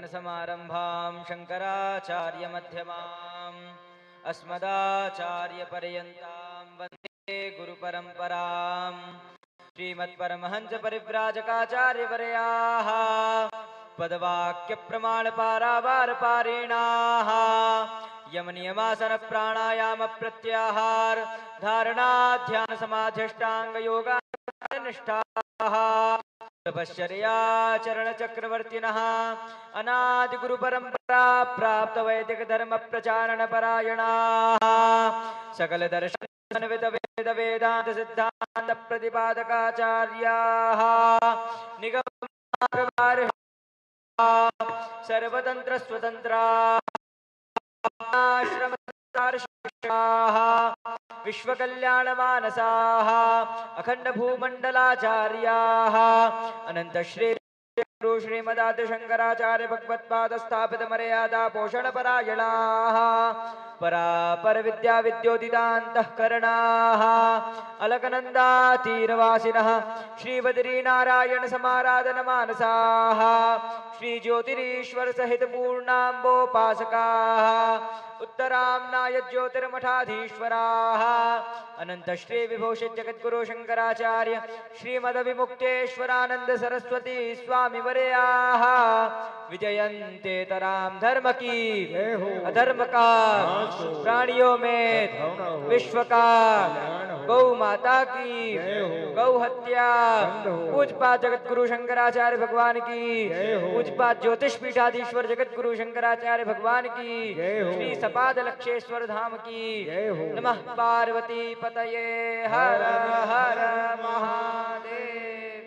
शङ्कराचार्यमध्यमाम् शङ्कराचार्यमध्यमाम् अस्मदाचार्यपर्यन्तां वन्दे गुरुपरम्पराम्। श्रीमत्परमहंस परिव्राजकाचार्यवर्याः पदवाक्यप्रमाणपारावारपारिणाः यमनियमासनप्राणायामप्रत्याहार धारणाध्यानसमाधिष्टाङ्गयोगानिष्ठाः तपश्चर्याचरणचक्रवर्तिनः अनादिगुरुपरम्परा प्राप्तवैदिकधर्मप्रचारणपरायणाः सकलदर्शनवेदान्तसिद्धान्तप्रतिपादकाचार्याः निगममार्गवारिः सर्वतन्त्रस्वतन्त्राः आश्रमसारशिक्षाः विश्वकल्याणमानसाः अखण्डभूमण्डलाचार्याः अनन्तश्री श्रीमदादि शंकराचार्य भगवत्पाद स्थापित मर्यादा पोषण परायणाः परापर विद्या विद्योदितान्तःकरणाः अलकनन्दातीरवासिनः श्रीबद्रीनारायण समाराधन मानसाः श्री ज्योतिरीश्वर सहित पूर्णाम्बोपासकाः उत्तराम्नाय ज्योतिर्मठाधीश्वराः अनंत श्री विभूषित जगद्गुरु शंकराचार्य श्रीमदविमुक्तेश्वरानंद सरस्वती स्वामी वर्याः विजयन्ते तराम धर्म की अधर्म का प्राणियों में विश्व का गौ माता की गौ हत्या पूजपात जगद्गुरु शंकराचार्य भगवान की पूजपात ज्योतिष पीठाधीश्वर जगद्गुरु शंकराचार्य भगवान की श्री सपाद लक्षेश्वर धाम की नमः पार्वती पतये हर हर महादेव।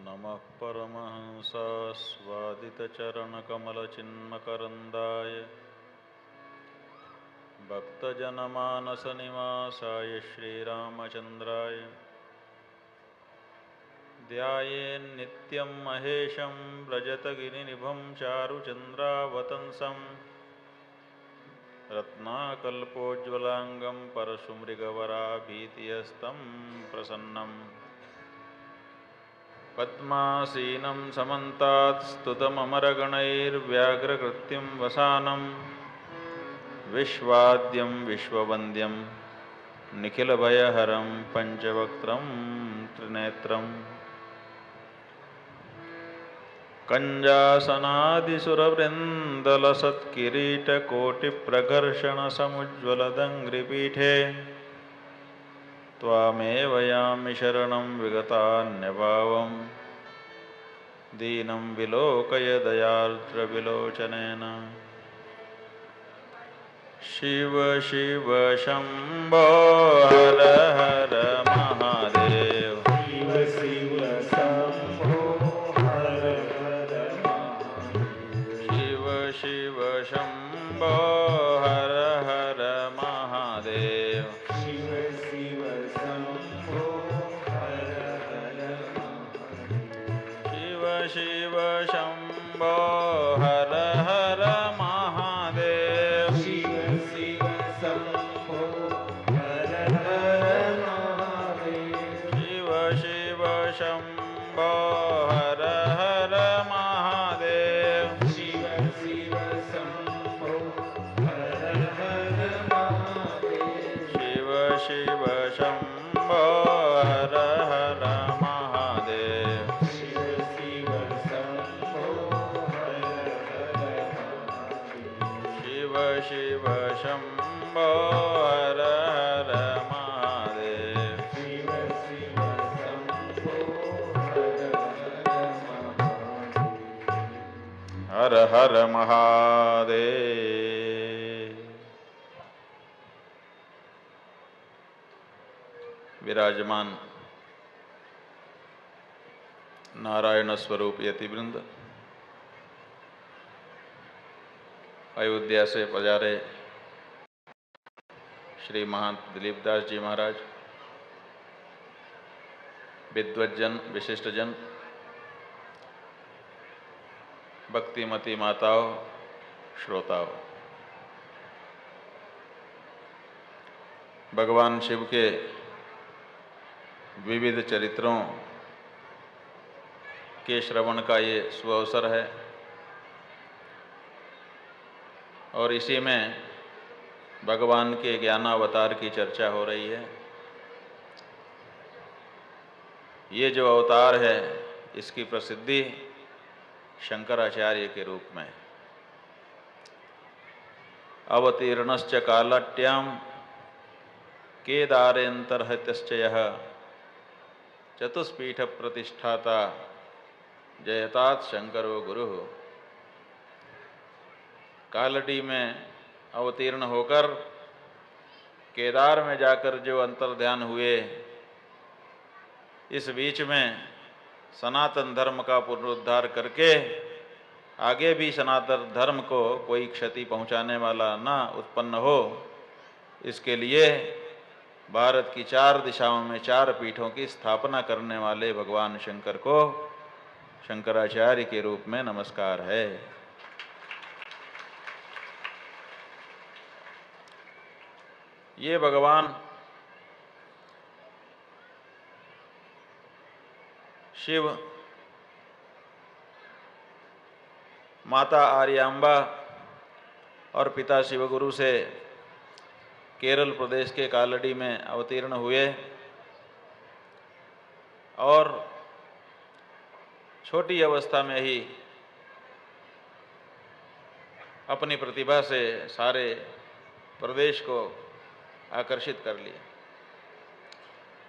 नमः परमहंसास्वादितचरणकमलचिन्मकरन्दाय भक्तजनमानसनिवासाय श्रीरामचन्द्राय ध्यायेन्नित्यं महेशं व्रजतगिरिनिभं चारुचन्द्रावतंसं रत्नाकल्पोज्ज्वलाङ्गं परशुमृगवराभीतिहस्तं प्रसन्नम् पद्मासीनं समन्तात् स्तुतममरगणैर्व्याघ्रकृत्यं वसानं विश्वाद्यं विश्ववन्द्यं निखिलभयहरं पञ्चवक्त्रं त्रिनेत्रम् कञ्जासनादिसुरवृन्दलसत्किरीटकोटिप्रघर्षणसमुज्ज्वलदङ्घ्रिपीठे त्वामेव यामि शरणं विगतान्यभावं दीनं विलोकय दयार्द्रविलोचनेन। शिव शिव शम्भो हर हर महादेव शिव शिव शम्भो हर हर महादेव शिव शिव शम्भो हर हर महादेव शिव शिव शम्भो हर हर महादेव शिव शिव शम्भो हर हर महादेव शिव शिव शम्भो हर हर महादेव शिव शिव शम्भो हर हर महादेव शिव शिव शम्भो हर हर महादेव शिव शिव शम्भो हर हर महादेव शिव शिव शम्भो हर हर महादेव शिव शिव शम्भो हर हर महादेव शिव शिव शम्भो हर हर महादेव हर हर महादेव। विराजमान नारायण स्वरूप यतिवृंद, अयोध्या से पधारे श्री महंत दिलीपदास जी महाराज, विद्वज्जन विशिष्टजन, भक्तिमती माताओं, श्रोताओं, भगवान शिव के विविध चरित्रों के श्रवण का ये सुअवसर है और इसी में भगवान के ज्ञानावतार की चर्चा हो रही है। ये जो अवतार है इसकी प्रसिद्धि शंकराचार्य के रूप में। अवतीर्णश्च कालट्याम केदारेन्तर्हत्यश्च यः चतुष्पीठ प्रतिष्ठाता जयतात शंकरो गुरु। कालटी में अवतीर्ण होकर केदार में जाकर जो अंतर्ध्यान हुए, इस बीच में सनातन धर्म का पुनरुद्धार करके आगे भी सनातन धर्म को कोई क्षति पहुंचाने वाला न उत्पन्न हो, इसके लिए भारत की 4 दिशाओं में 4 पीठों की स्थापना करने वाले भगवान शंकर को शंकराचार्य के रूप में नमस्कार है। ये भगवान शिव, माता आर्यांबा और पिता शिवगुरु से केरल प्रदेश के कालड़ी में अवतीर्ण हुए और छोटी अवस्था में ही अपनी प्रतिभा से सारे प्रदेश को आकर्षित कर लिया।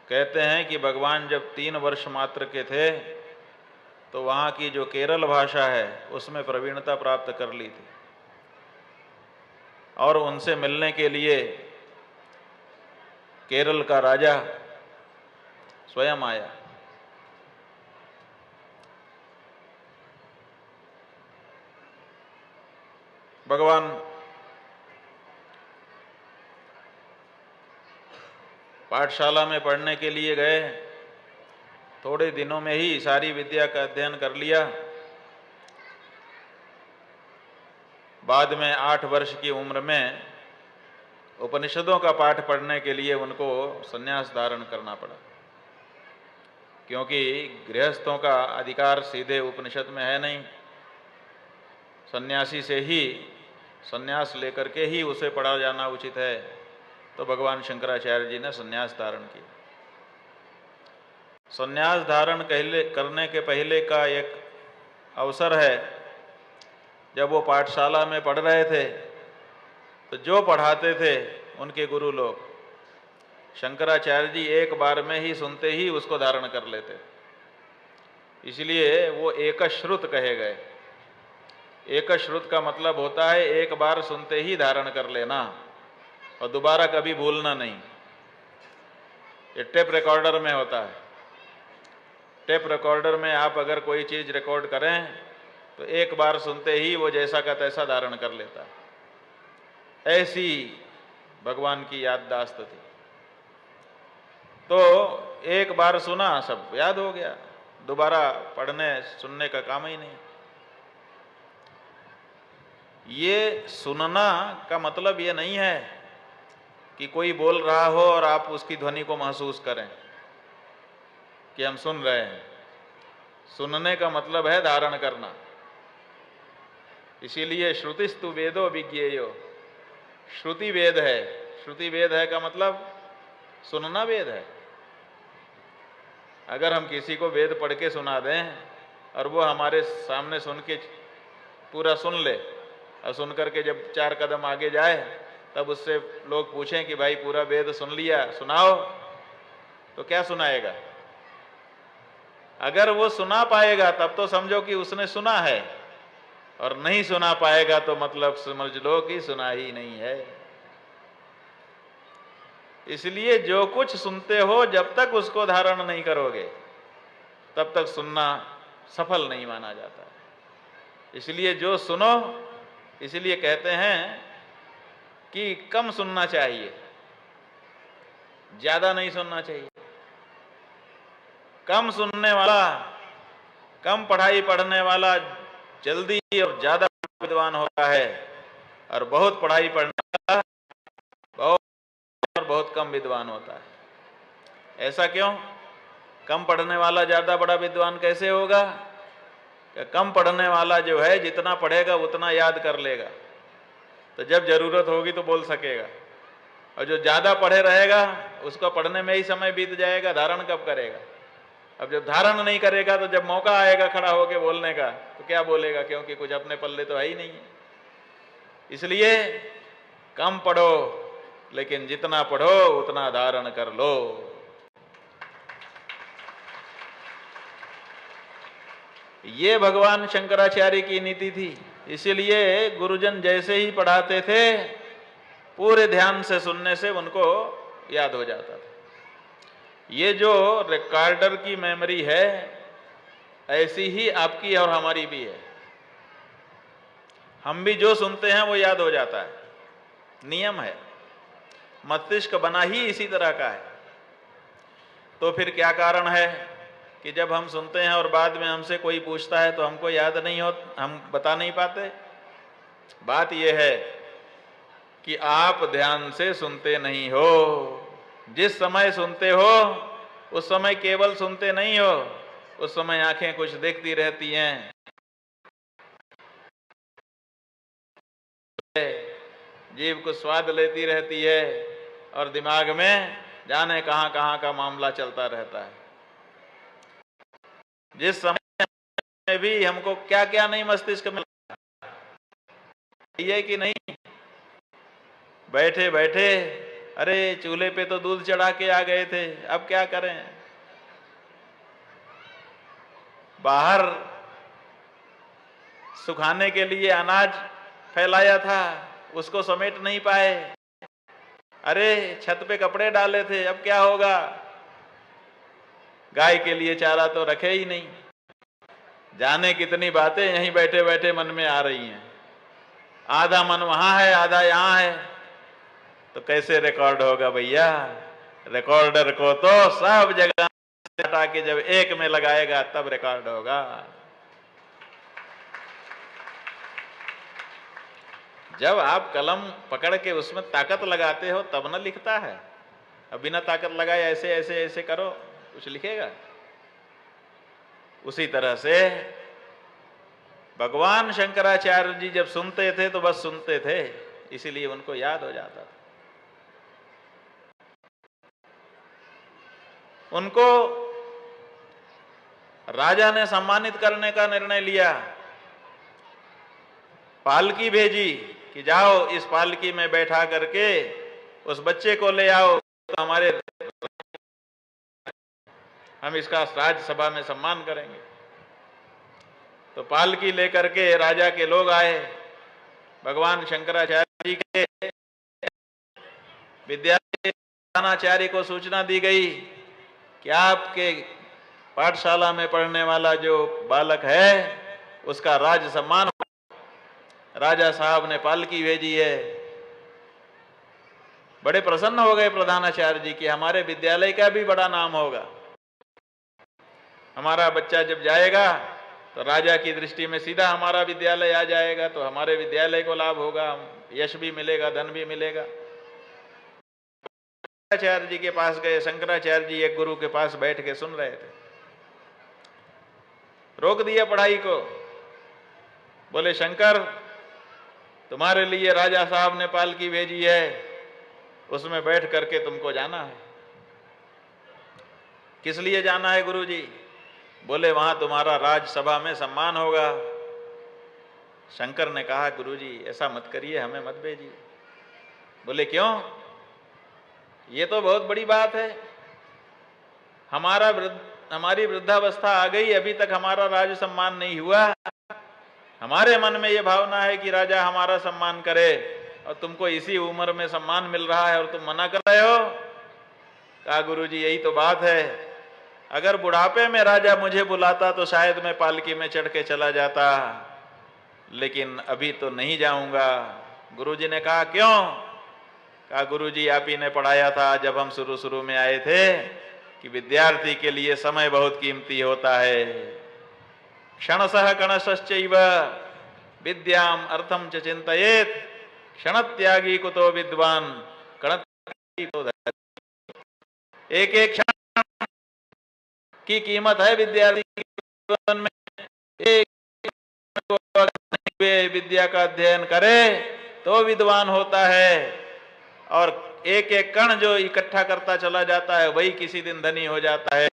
कहते हैं कि भगवान जब 3 वर्ष मात्र के थे तो वहाँ की जो केरल भाषा है उसमें प्रवीणता प्राप्त कर ली थी और उनसे मिलने के लिए केरल का राजा स्वयं आया। भगवान पाठशाला में पढ़ने के लिए गए, थोड़े दिनों में ही सारी विद्या का अध्ययन कर लिया। बाद में 8 वर्ष की उम्र में उपनिषदों का पाठ पढ़ने के लिए उनको संन्यास धारण करना पड़ा, क्योंकि गृहस्थों का अधिकार सीधे उपनिषद में है नहीं। सन्यासी से ही संन्यास लेकर के ही उसे पढ़ा जाना उचित है। तो भगवान शंकराचार्य जी ने संन्यास धारण किया। संन्यास धारण करने के पहले का एक अवसर है, जब वो पाठशाला में पढ़ रहे थे तो जो पढ़ाते थे उनके गुरु लोग, शंकराचार्य जी एक बार में ही सुनते ही उसको धारण कर लेते, इसलिए वो एकश्रुत कहे गए। एकश्रुत का मतलब होता है एक बार सुनते ही धारण कर लेना और दोबारा कभी भूलना नहीं। ये टेप रिकॉर्डर में होता है। टेप रिकॉर्डर में आप अगर कोई चीज़ रिकॉर्ड करें तो एक बार सुनते ही वो जैसा का तैसा धारण कर लेता है। ऐसी भगवान की याददाश्त थी। तो एक बार सुना, सब याद हो गया, दोबारा पढ़ने सुनने का काम ही नहीं। ये सुनना का मतलब ये नहीं है कि कोई बोल रहा हो और आप उसकी ध्वनि को महसूस करें कि हम सुन रहे हैं। सुनने का मतलब है धारण करना। इसीलिए श्रुतिस्तु वेदो विज्ञेयो, श्रुति वेद है। श्रुति वेद है का मतलब सुनना वेद है। अगर हम किसी को वेद पढ़ के सुना दें और वो हमारे सामने सुन के पूरा सुन ले और सुन करके जब 4 कदम आगे जाए तब उससे लोग पूछें कि भाई पूरा वेद सुन लिया, सुनाओ, तो क्या सुनाएगा? अगर वो सुना पाएगा तब तो समझो कि उसने सुना है, और नहीं सुना पाएगा तो मतलब समझ लो कि सुना ही नहीं है। इसलिए जो कुछ सुनते हो जब तक उसको धारण नहीं करोगे तब तक सुनना सफल नहीं माना जाता है। इसलिए जो सुनो, इसलिए कहते हैं कि कम सुनना चाहिए, ज्यादा नहीं सुनना चाहिए। कम सुनने वाला, कम पढ़ाई पढ़ने वाला जल्दी और ज्यादा विद्वान होता है, और बहुत पढ़ाई पढ़ने वाला बहुत कम विद्वान होता है। ऐसा क्यों? कम पढ़ने वाला ज्यादा बड़ा विद्वान कैसे होगा? कम पढ़ने वाला जो है जितना पढ़ेगा उतना याद कर लेगा, तो जब जरूरत होगी तो बोल सकेगा, और जो ज्यादा पढ़े रहेगा उसको पढ़ने में ही समय बीत जाएगा, धारण कब करेगा। अब जब धारण नहीं करेगा तो जब मौका आएगा खड़ा होकर बोलने का तो क्या बोलेगा, क्योंकि कुछ अपने पल्ले तो है ही नहीं है। इसलिए कम पढ़ो लेकिन जितना पढ़ो उतना धारण कर लो। ये भगवान शंकराचार्य की नीति थी। इसीलिए गुरुजन जैसे ही पढ़ाते थे पूरे ध्यान से सुनने से उनको याद हो जाता था। ये जो रिकॉर्डर की मेमोरी है ऐसी ही आपकी और हमारी भी है। हम भी जो सुनते हैं वो याद हो जाता है, नियम है, मस्तिष्क बना ही इसी तरह का है। तो फिर क्या कारण है कि जब हम सुनते हैं और बाद में हमसे कोई पूछता है तो हमको याद नहीं हो, हम बता नहीं पाते? बात यह है कि आप ध्यान से सुनते नहीं हो। जिस समय सुनते हो उस समय केवल सुनते नहीं हो, उस समय आंखें कुछ देखती रहती हैं, जीभ को स्वाद लेती रहती है और दिमाग में जाने कहां कहां का मामला चलता रहता है। जिस समय में भी हमको क्या क्या नहीं मस्तिष्क में ये कि नहीं, बैठे बैठे अरे चूल्हे पे तो दूध चढ़ा के आ गए थे, अब क्या करें। बाहर सुखाने के लिए अनाज फैलाया था, उसको समेट नहीं पाए। अरे छत पे कपड़े डाले थे, अब क्या होगा। गाय के लिए चारा तो रखे ही नहीं। जाने कितनी बातें यहीं बैठे बैठे मन में आ रही हैं। आधा मन वहां है, आधा यहां है, तो कैसे रिकॉर्ड होगा भैया। रिकॉर्डर को तो सब जगह हटा के जब एक में लगाएगा तब रिकॉर्ड होगा। जब आप कलम पकड़ के उसमें ताकत लगाते हो तब न लिखता है। अब बिना ताकत लगाए ऐसे ऐसे ऐसे करो, कुछ लिखेगा? उसी तरह से भगवान शंकराचार्य जी जब सुनते थे तो बस सुनते थे, इसीलिए उनको याद हो जाता था। उनको राजा ने सम्मानित करने का निर्णय लिया। पालकी भेजी कि जाओ इस पालकी में बैठा करके उस बच्चे को ले आओ, तो हम इसका राज्यसभा में सम्मान करेंगे। तो पालकी लेकर के राजा के लोग आए। भगवान शंकराचार्य जी के विद्यालय प्रधानाचार्य को सूचना दी गई कि आपके पाठशाला में पढ़ने वाला जो बालक है उसका राज सम्मान। राजा साहब ने पालकी भेजी है। बड़े प्रसन्न हो गए प्रधानाचार्य जी कि हमारे विद्यालय का भी बड़ा नाम होगा। हमारा बच्चा जब जाएगा तो राजा की दृष्टि में सीधा हमारा विद्यालय आ जाएगा, तो हमारे विद्यालय को लाभ होगा, यश भी मिलेगा, धन भी मिलेगा। शंकराचार्य जी के पास गए। शंकराचार्य जी एक गुरु के पास बैठ के सुन रहे थे। रोक दिया पढ़ाई को। बोले शंकर, तुम्हारे लिए राजा साहब ने पालकी भेजी है, उसमें बैठ करके तुमको जाना है। किस लिए जाना है गुरुजी? बोले वहां तुम्हारा राज्यसभा में सम्मान होगा। शंकर ने कहा गुरुजी ऐसा मत करिए, हमें मत भेजिए। बोले क्यों? ये तो बहुत बड़ी बात है। हमारी वृद्धावस्था आ गई, अभी तक हमारा राज सम्मान नहीं हुआ। हमारे मन में ये भावना है कि राजा हमारा सम्मान करे, और तुमको इसी उम्र में सम्मान मिल रहा है और तुम मना कर रहे हो। कहा गुरुजी यही तो बात है। अगर बुढ़ापे में राजा मुझे बुलाता तो शायद मैं पालकी में चढ़ के चला जाता, लेकिन अभी तो नहीं जाऊंगा। गुरुजी ने कहा क्यों? कहा गुरुजी आप ही ने पढ़ाया था जब हम शुरू में आए थे कि विद्यार्थी के लिए समय बहुत कीमती होता है। क्षणशः कणशश्चैव विद्याम अर्थम च चिंतयेत क्षणत्यागी कुतो विद्वान कणत्यागी कुतो धर्मी। एक एक क्षण की कीमत है विद्यार्थी के जीवन में। एक विद्या का अध्ययन करे तो विद्वान होता है, और एक एक कण जो इकट्ठा करता चला जाता है वही किसी दिन धनी हो जाता है।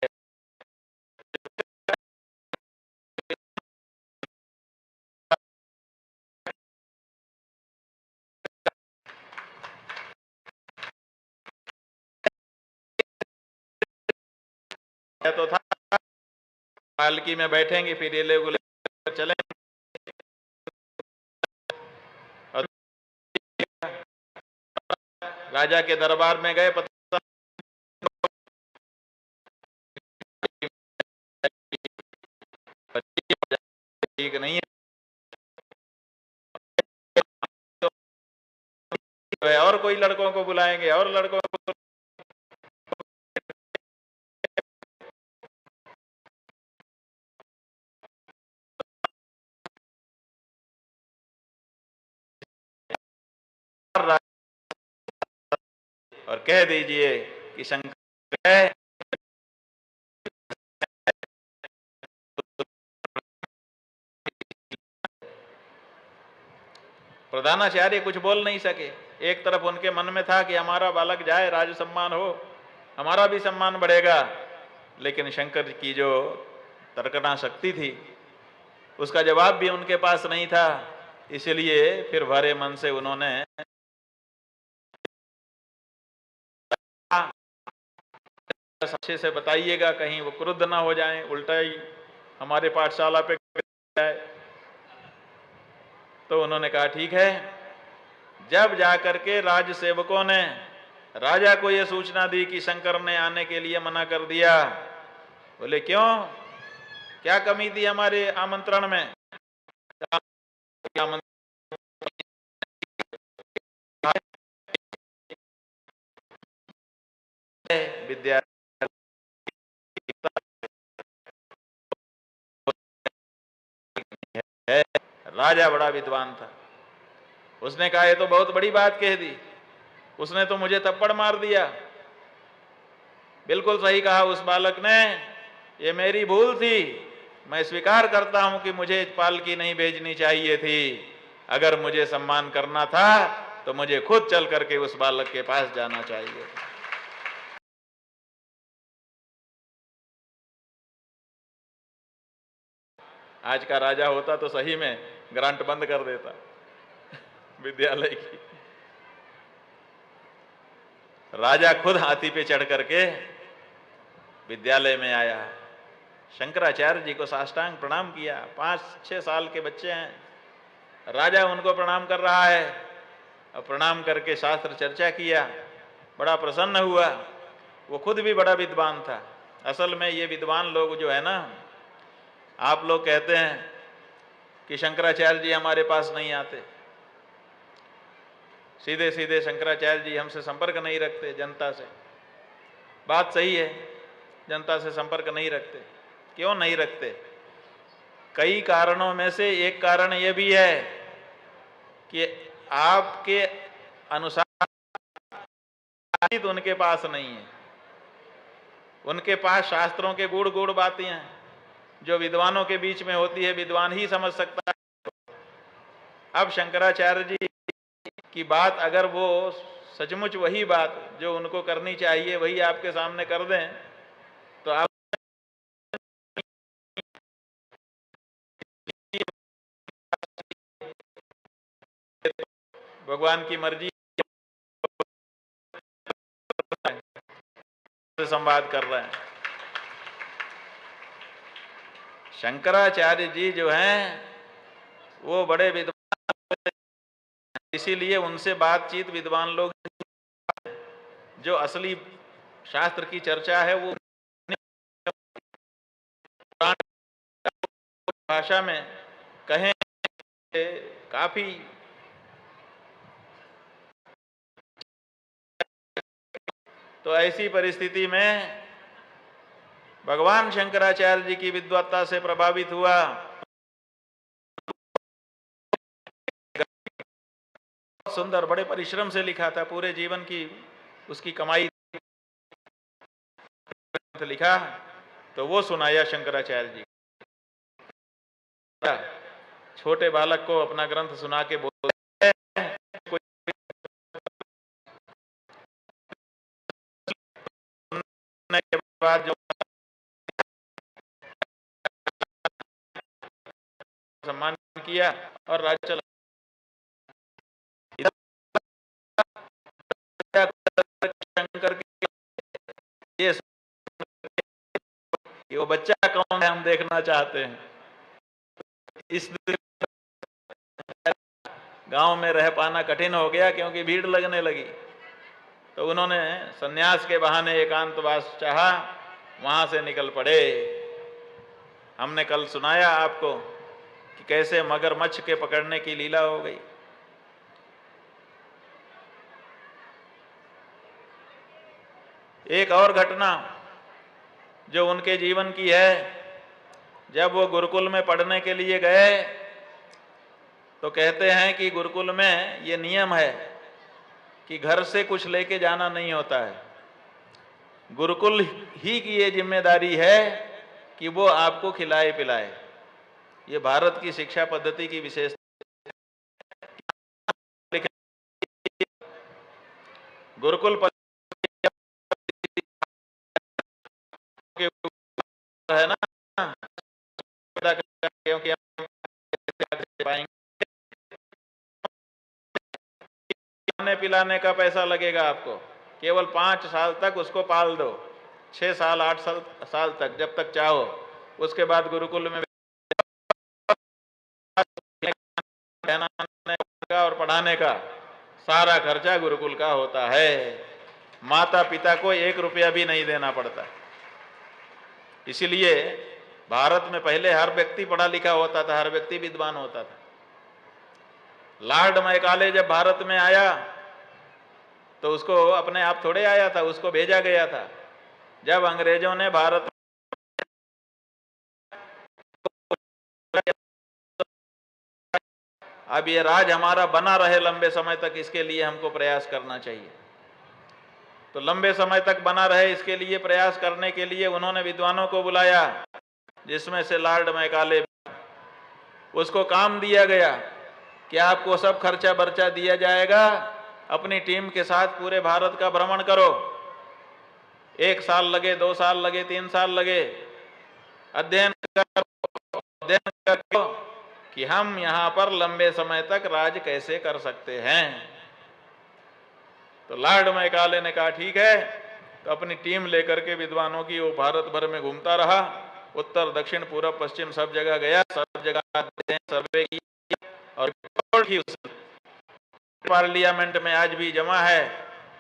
तो था पालकी में बैठेंगे, फिर ये लोग चले, राजा के दरबार में गए, पता ठीक नहीं है, और कोई लड़कों को बुलाएंगे, और लड़कों को और कह दीजिए कि शंकर है, प्रधानाचार्य कुछ बोल नहीं सके। एक तरफ उनके मन में था कि हमारा बालक जाए, राज सम्मान हो, हमारा भी सम्मान बढ़ेगा, लेकिन शंकर की जो तर्कना शक्ति थी उसका जवाब भी उनके पास नहीं था। इसलिए फिर भरे मन से उन्होंने अच्छे से बताइएगा, कहीं वो क्रुद्ध ना हो जाएं, उल्टा ही हमारे पाठशाला पे जाए। तो उन्होंने कहा ठीक है। जब जाकर के राज सेवकों ने राजा को यह सूचना दी कि शंकर ने आने के लिए मना कर दिया, बोले क्यों, क्या कमी थी हमारे आमंत्रण में? विद्या है, राजा बड़ा विद्वान था, उसने कहा ये तो बहुत बड़ी बात कह दी, उसने तो मुझे थप्पड़ मार दिया। बिल्कुल सही कहा उस बालक ने, ये मेरी भूल थी, मैं स्वीकार करता हूं कि मुझे पालकी नहीं भेजनी चाहिए थी। अगर मुझे सम्मान करना था तो मुझे खुद चल करके उस बालक के पास जाना चाहिए। आज का राजा होता तो सही में ग्रांट बंद कर देता विद्यालय की। राजा खुद हाथी पे चढ़ करके विद्यालय में आया, शंकराचार्य जी को साष्टांग प्रणाम किया। 5-6 साल के बच्चे हैं, राजा उनको प्रणाम कर रहा है, और प्रणाम करके शास्त्र चर्चा किया, बड़ा प्रसन्न हुआ। वो खुद भी बड़ा विद्वान था। असल में ये विद्वान लोग जो है ना, आप लोग कहते हैं कि शंकराचार्य जी हमारे पास नहीं आते, सीधे सीधे शंकराचार्य जी हमसे संपर्क नहीं रखते जनता से। बात सही है, जनता से संपर्क नहीं रखते। क्यों नहीं रखते? कई कारणों में से एक कारण यह भी है कि आपके अनुसार उनके पास नहीं है। उनके पास शास्त्रों के गूढ़ गूढ़ बातें हैं जो विद्वानों के बीच में होती है, विद्वान ही समझ सकता है। अब शंकराचार्य जी की बात अगर वो सचमुच वही बात जो उनको करनी चाहिए वही आपके सामने कर दें तो आप भगवान की मर्जी से संवाद कर रहे हैं। शंकराचार्य जी जो हैं वो बड़े विद्वान, इसीलिए उनसे बातचीत विद्वान लोग, जो असली शास्त्र की चर्चा है वो भाषा में कहें काफी। तो ऐसी परिस्थिति में भगवान शंकराचार्य जी की विद्वत्ता से प्रभावित हुआ। सुंदर, बड़े परिश्रम से लिखा था, पूरे जीवन की उसकी कमाई लिखा, तो वो सुनाया शंकराचार्य जी। छोटे बालक को अपना ग्रंथ सुना के बोलते हैं, कोई सुनने के बाद जो सम्मान किया और राज्य चला। शंकर के ये कि वो बच्चा कौन है हम देखना चाहते हैं। इस गांव में रह पाना कठिन हो गया क्योंकि भीड़ लगने लगी, तो उन्होंने सन्यास के बहाने एकांतवास चाहा, वहां से निकल पड़े। हमने कल सुनाया आपको कि कैसे मगरमच्छ के पकड़ने की लीला हो गई। एक और घटना जो उनके जीवन की है, जब वो गुरुकुल में पढ़ने के लिए गए तो कहते हैं कि गुरुकुल में ये नियम है कि घर से कुछ लेके जाना नहीं होता है। गुरुकुल ही की ये जिम्मेदारी है कि वो आपको खिलाए पिलाए। ये भारत की शिक्षा पद्धति की विशेषता गुरुकुल है ना, क्योंकि हम पाएंगे खाने पिलाने का पैसा लगेगा आपको, केवल 5 साल तक उसको पाल दो, 6 साल 8 साल तक, जब तक चाहो। उसके बाद गुरुकुल में और पढ़ाने का सारा खर्चा गुरुकुल का होता है। माता पिता को 1 रुपया भी नहीं देना पड़ता। इसीलिए भारत में पहले हर व्यक्ति पढ़ा लिखा होता था, हर व्यक्ति विद्वान होता था। लॉर्ड मैकाले जब भारत में आया तो उसको अपने आप थोड़े आया था, उसको भेजा गया था। जब अंग्रेजों ने भारत अब ये राज हमारा बना रहे लंबे समय तक, इसके लिए हमको प्रयास करना चाहिए। तो लंबे समय तक बना रहे इसके लिए प्रयास करने के लिए उन्होंने विद्वानों को बुलाया, जिसमें से लॉर्ड मैकाले। उसको काम दिया गया कि आपको सब खर्चा बर्चा दिया जाएगा, अपनी टीम के साथ पूरे भारत का भ्रमण करो। 1 साल लगे, 2 साल लगे, 3 साल लगे, अध्ययन करो कि हम यहां पर लंबे समय तक राज कैसे कर सकते हैं। तो लॉर्ड मैकाले ने कहा ठीक है, तो अपनी टीम लेकर के विद्वानों की वो भारत भर में घूमता रहा। उत्तर दक्षिण पूर्व पश्चिम सब जगह गया, सब जगह सर्वे किया और रिपोर्ट की उसने पार्लियामेंट में आज भी जमा है,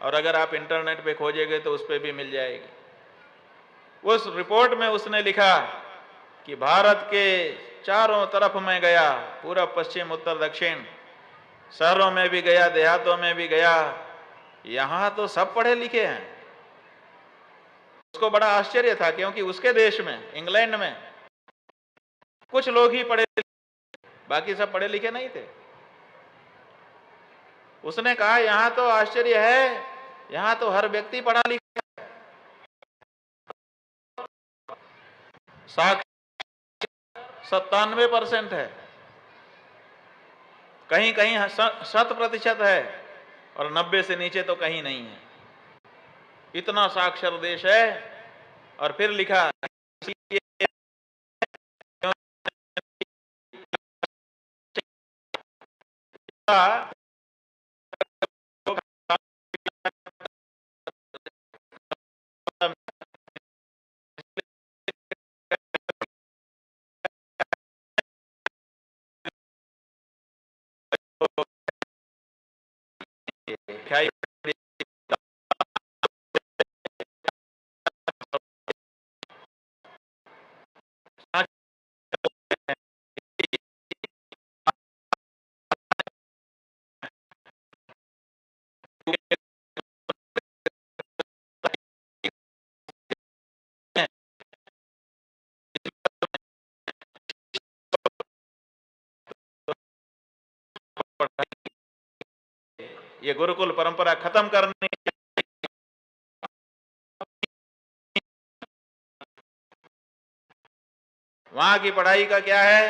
और अगर आप इंटरनेट पे खोजेंगे तो उस पर भी मिल जाएगी। उस रिपोर्ट में उसने लिखा कि भारत के चारों तरफ में गया, पूरब पश्चिम उत्तर दक्षिण, शहरों में भी गया, देहातों में भी गया, यहां तो सब पढ़े लिखे हैं। उसको बड़ा आश्चर्य था क्योंकि उसके देश में, इंग्लैंड में, कुछ लोग ही पढ़े, बाकी सब पढ़े लिखे नहीं थे। उसने कहा यहां तो आश्चर्य है, यहां तो हर व्यक्ति पढ़ा लिखा है। साक्षर 97% है, कहीं कहीं 100% है, और 90 से नीचे तो कहीं नहीं है। इतना साक्षर देश है। और फिर लिखा ये गुरुकुल परंपरा खत्म करने, वहां की पढ़ाई का क्या है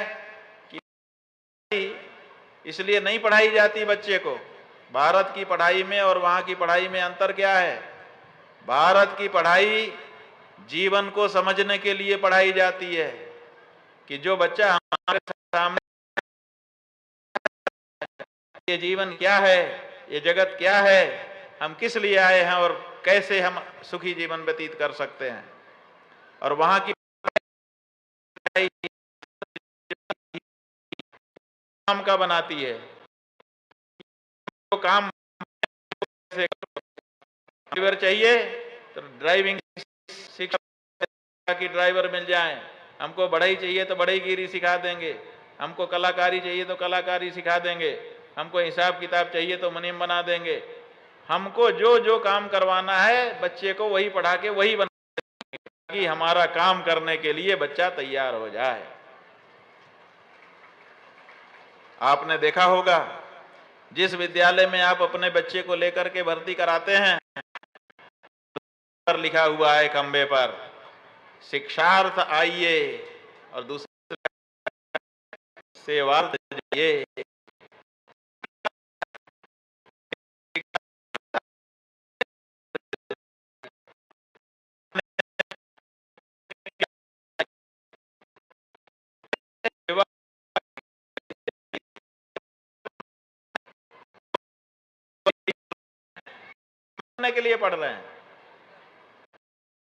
इसलिए नहीं पढ़ाई जाती बच्चे को। भारत की पढ़ाई में और वहां की पढ़ाई में अंतर क्या है? भारत की पढ़ाई जीवन को समझने के लिए पढ़ाई जाती है कि जो बच्चा हमारे सामने, ये जीवन क्या है, ये जगत क्या है, हम किस लिए आए हैं और कैसे हम सुखी जीवन व्यतीत कर सकते हैं। और वहां की पढ़ाई काम का बनाती है, तो काम से ड्राइवर चाहिए तो ड्राइविंग शिक्षा की ड्राइवर मिल जाए, हमको बढ़ई चाहिए तो बढ़ईगिरी सिखा देंगे, हमको कलाकारी चाहिए तो कलाकारी सिखा देंगे, हमको हिसाब किताब चाहिए तो मुनीम बना देंगे। हमको जो जो काम करवाना है बच्चे को वही पढ़ा के वही बना कि हमारा काम करने के लिए बच्चा तैयार हो जाए। आपने देखा होगा जिस विद्यालय में आप अपने बच्चे को लेकर के भर्ती कराते हैं, पर लिखा हुआ है खंबे पर, शिक्षार्थ आइए, और दूसरे सेवार्थ जाइए। के लिए पढ़ रहे हैं,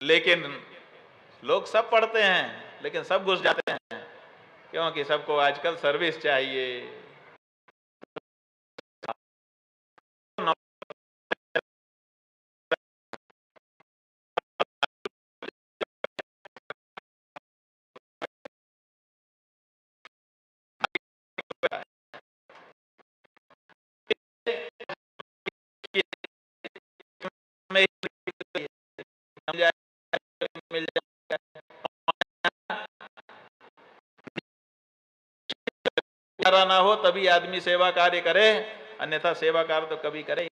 लेकिन लोग सब पढ़ते हैं लेकिन सब घुस जाते हैं, क्योंकि सबको आजकल सर्विस चाहिए। मिल जाए ना हो तभी आदमी सेवा कार्य करे, अन्यथा सेवा कार्य तो कभी करे।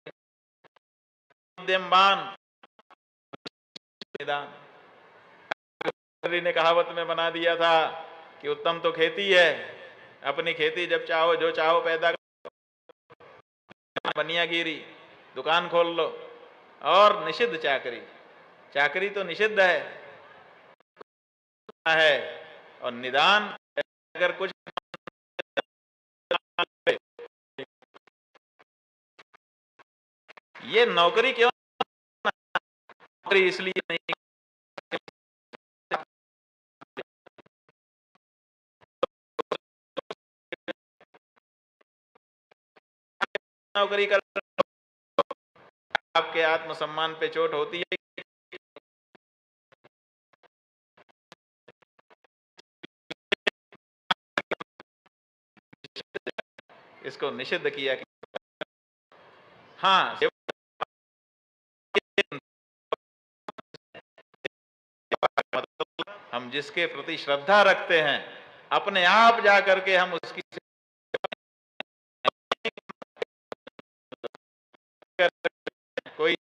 ने कहावत में बना दिया था कि उत्तम तो खेती है, अपनी खेती जब चाहो जो चाहो पैदा, बनियागिरी, दुकान खोल लो, और निषिद्ध चाकरी, चाकरी तो निषिद्ध है और निदान अगर कुछ ये नौकरी क्यों, नौकरी इसलिए नहीं, नौकरी कर आपके आत्मसम्मान पे चोट होती है। इसको निषिद्ध किया कि हाँ, हम जिसके प्रति श्रद्धा रखते हैं अपने आप जा करके हम उसकी कोई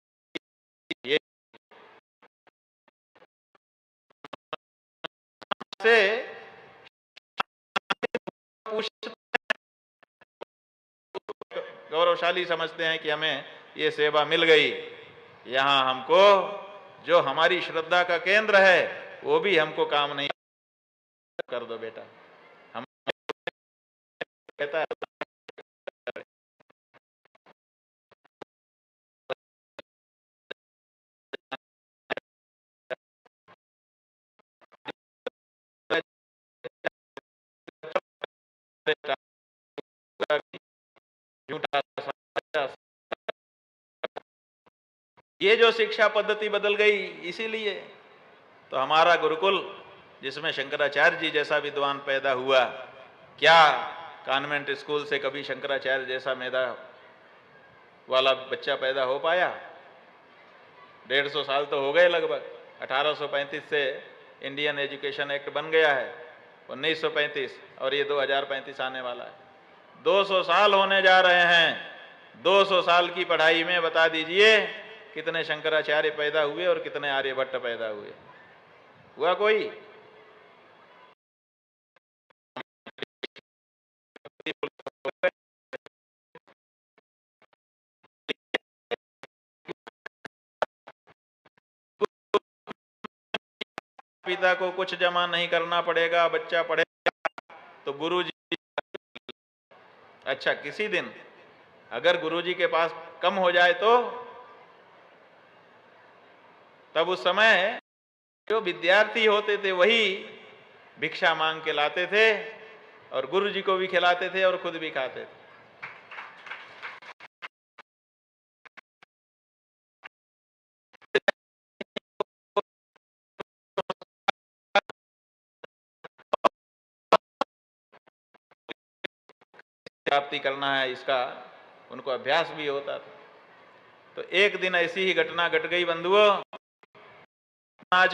ये से गौरवशाली समझते हैं कि हमें ये सेवा मिल गई। यहाँ हमको जो हमारी श्रद्धा का केंद्र है वो भी हमको काम नहीं कर दो बेटा, हम कहता है ये जो शिक्षा पद्धति बदल गई, इसीलिए तो हमारा गुरुकुल जिसमें शंकराचार्य जी जैसा विद्वान पैदा हुआ, क्या कॉन्वेंट स्कूल से कभी शंकराचार्य जैसा मेधा वाला बच्चा पैदा हो पाया? 150 साल तो हो गए लगभग। 1835 से इंडियन एजुकेशन एक्ट बन गया है, 1935, और ये 2035 आने वाला है। 200 साल होने जा रहे हैं। 200 साल की पढ़ाई में बता दीजिए कितने शंकराचार्य पैदा हुए और कितने आर्यभट्ट पैदा हुए? हुआ कोई? पिता को कुछ जमा नहीं करना पड़ेगा, बच्चा पढ़ेगा तो गुरुजी। अच्छा, किसी दिन अगर गुरुजी के पास कम हो जाए तो तब उस समय जो विद्यार्थी होते थे वही भिक्षा मांग के लाते थे और गुरुजी को भी खिलाते थे और खुद भी खाते थे। प्राप्ति करना है इसका उनको अभ्यास भी होता था। तो एक दिन ऐसी ही घटना घट गई बंधुओं। आज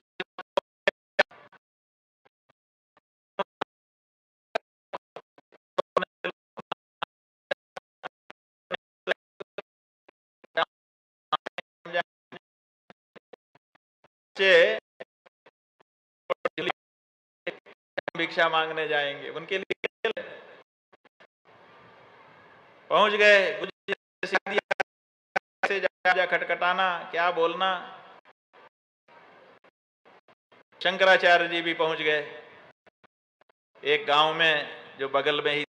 भिक्षा मांगने जाएंगे, उनके लिए पहुंच गए। से जा खटखटाना, क्या बोलना। शंकराचार्य जी भी पहुंच गए एक गांव में जो बगल में ही,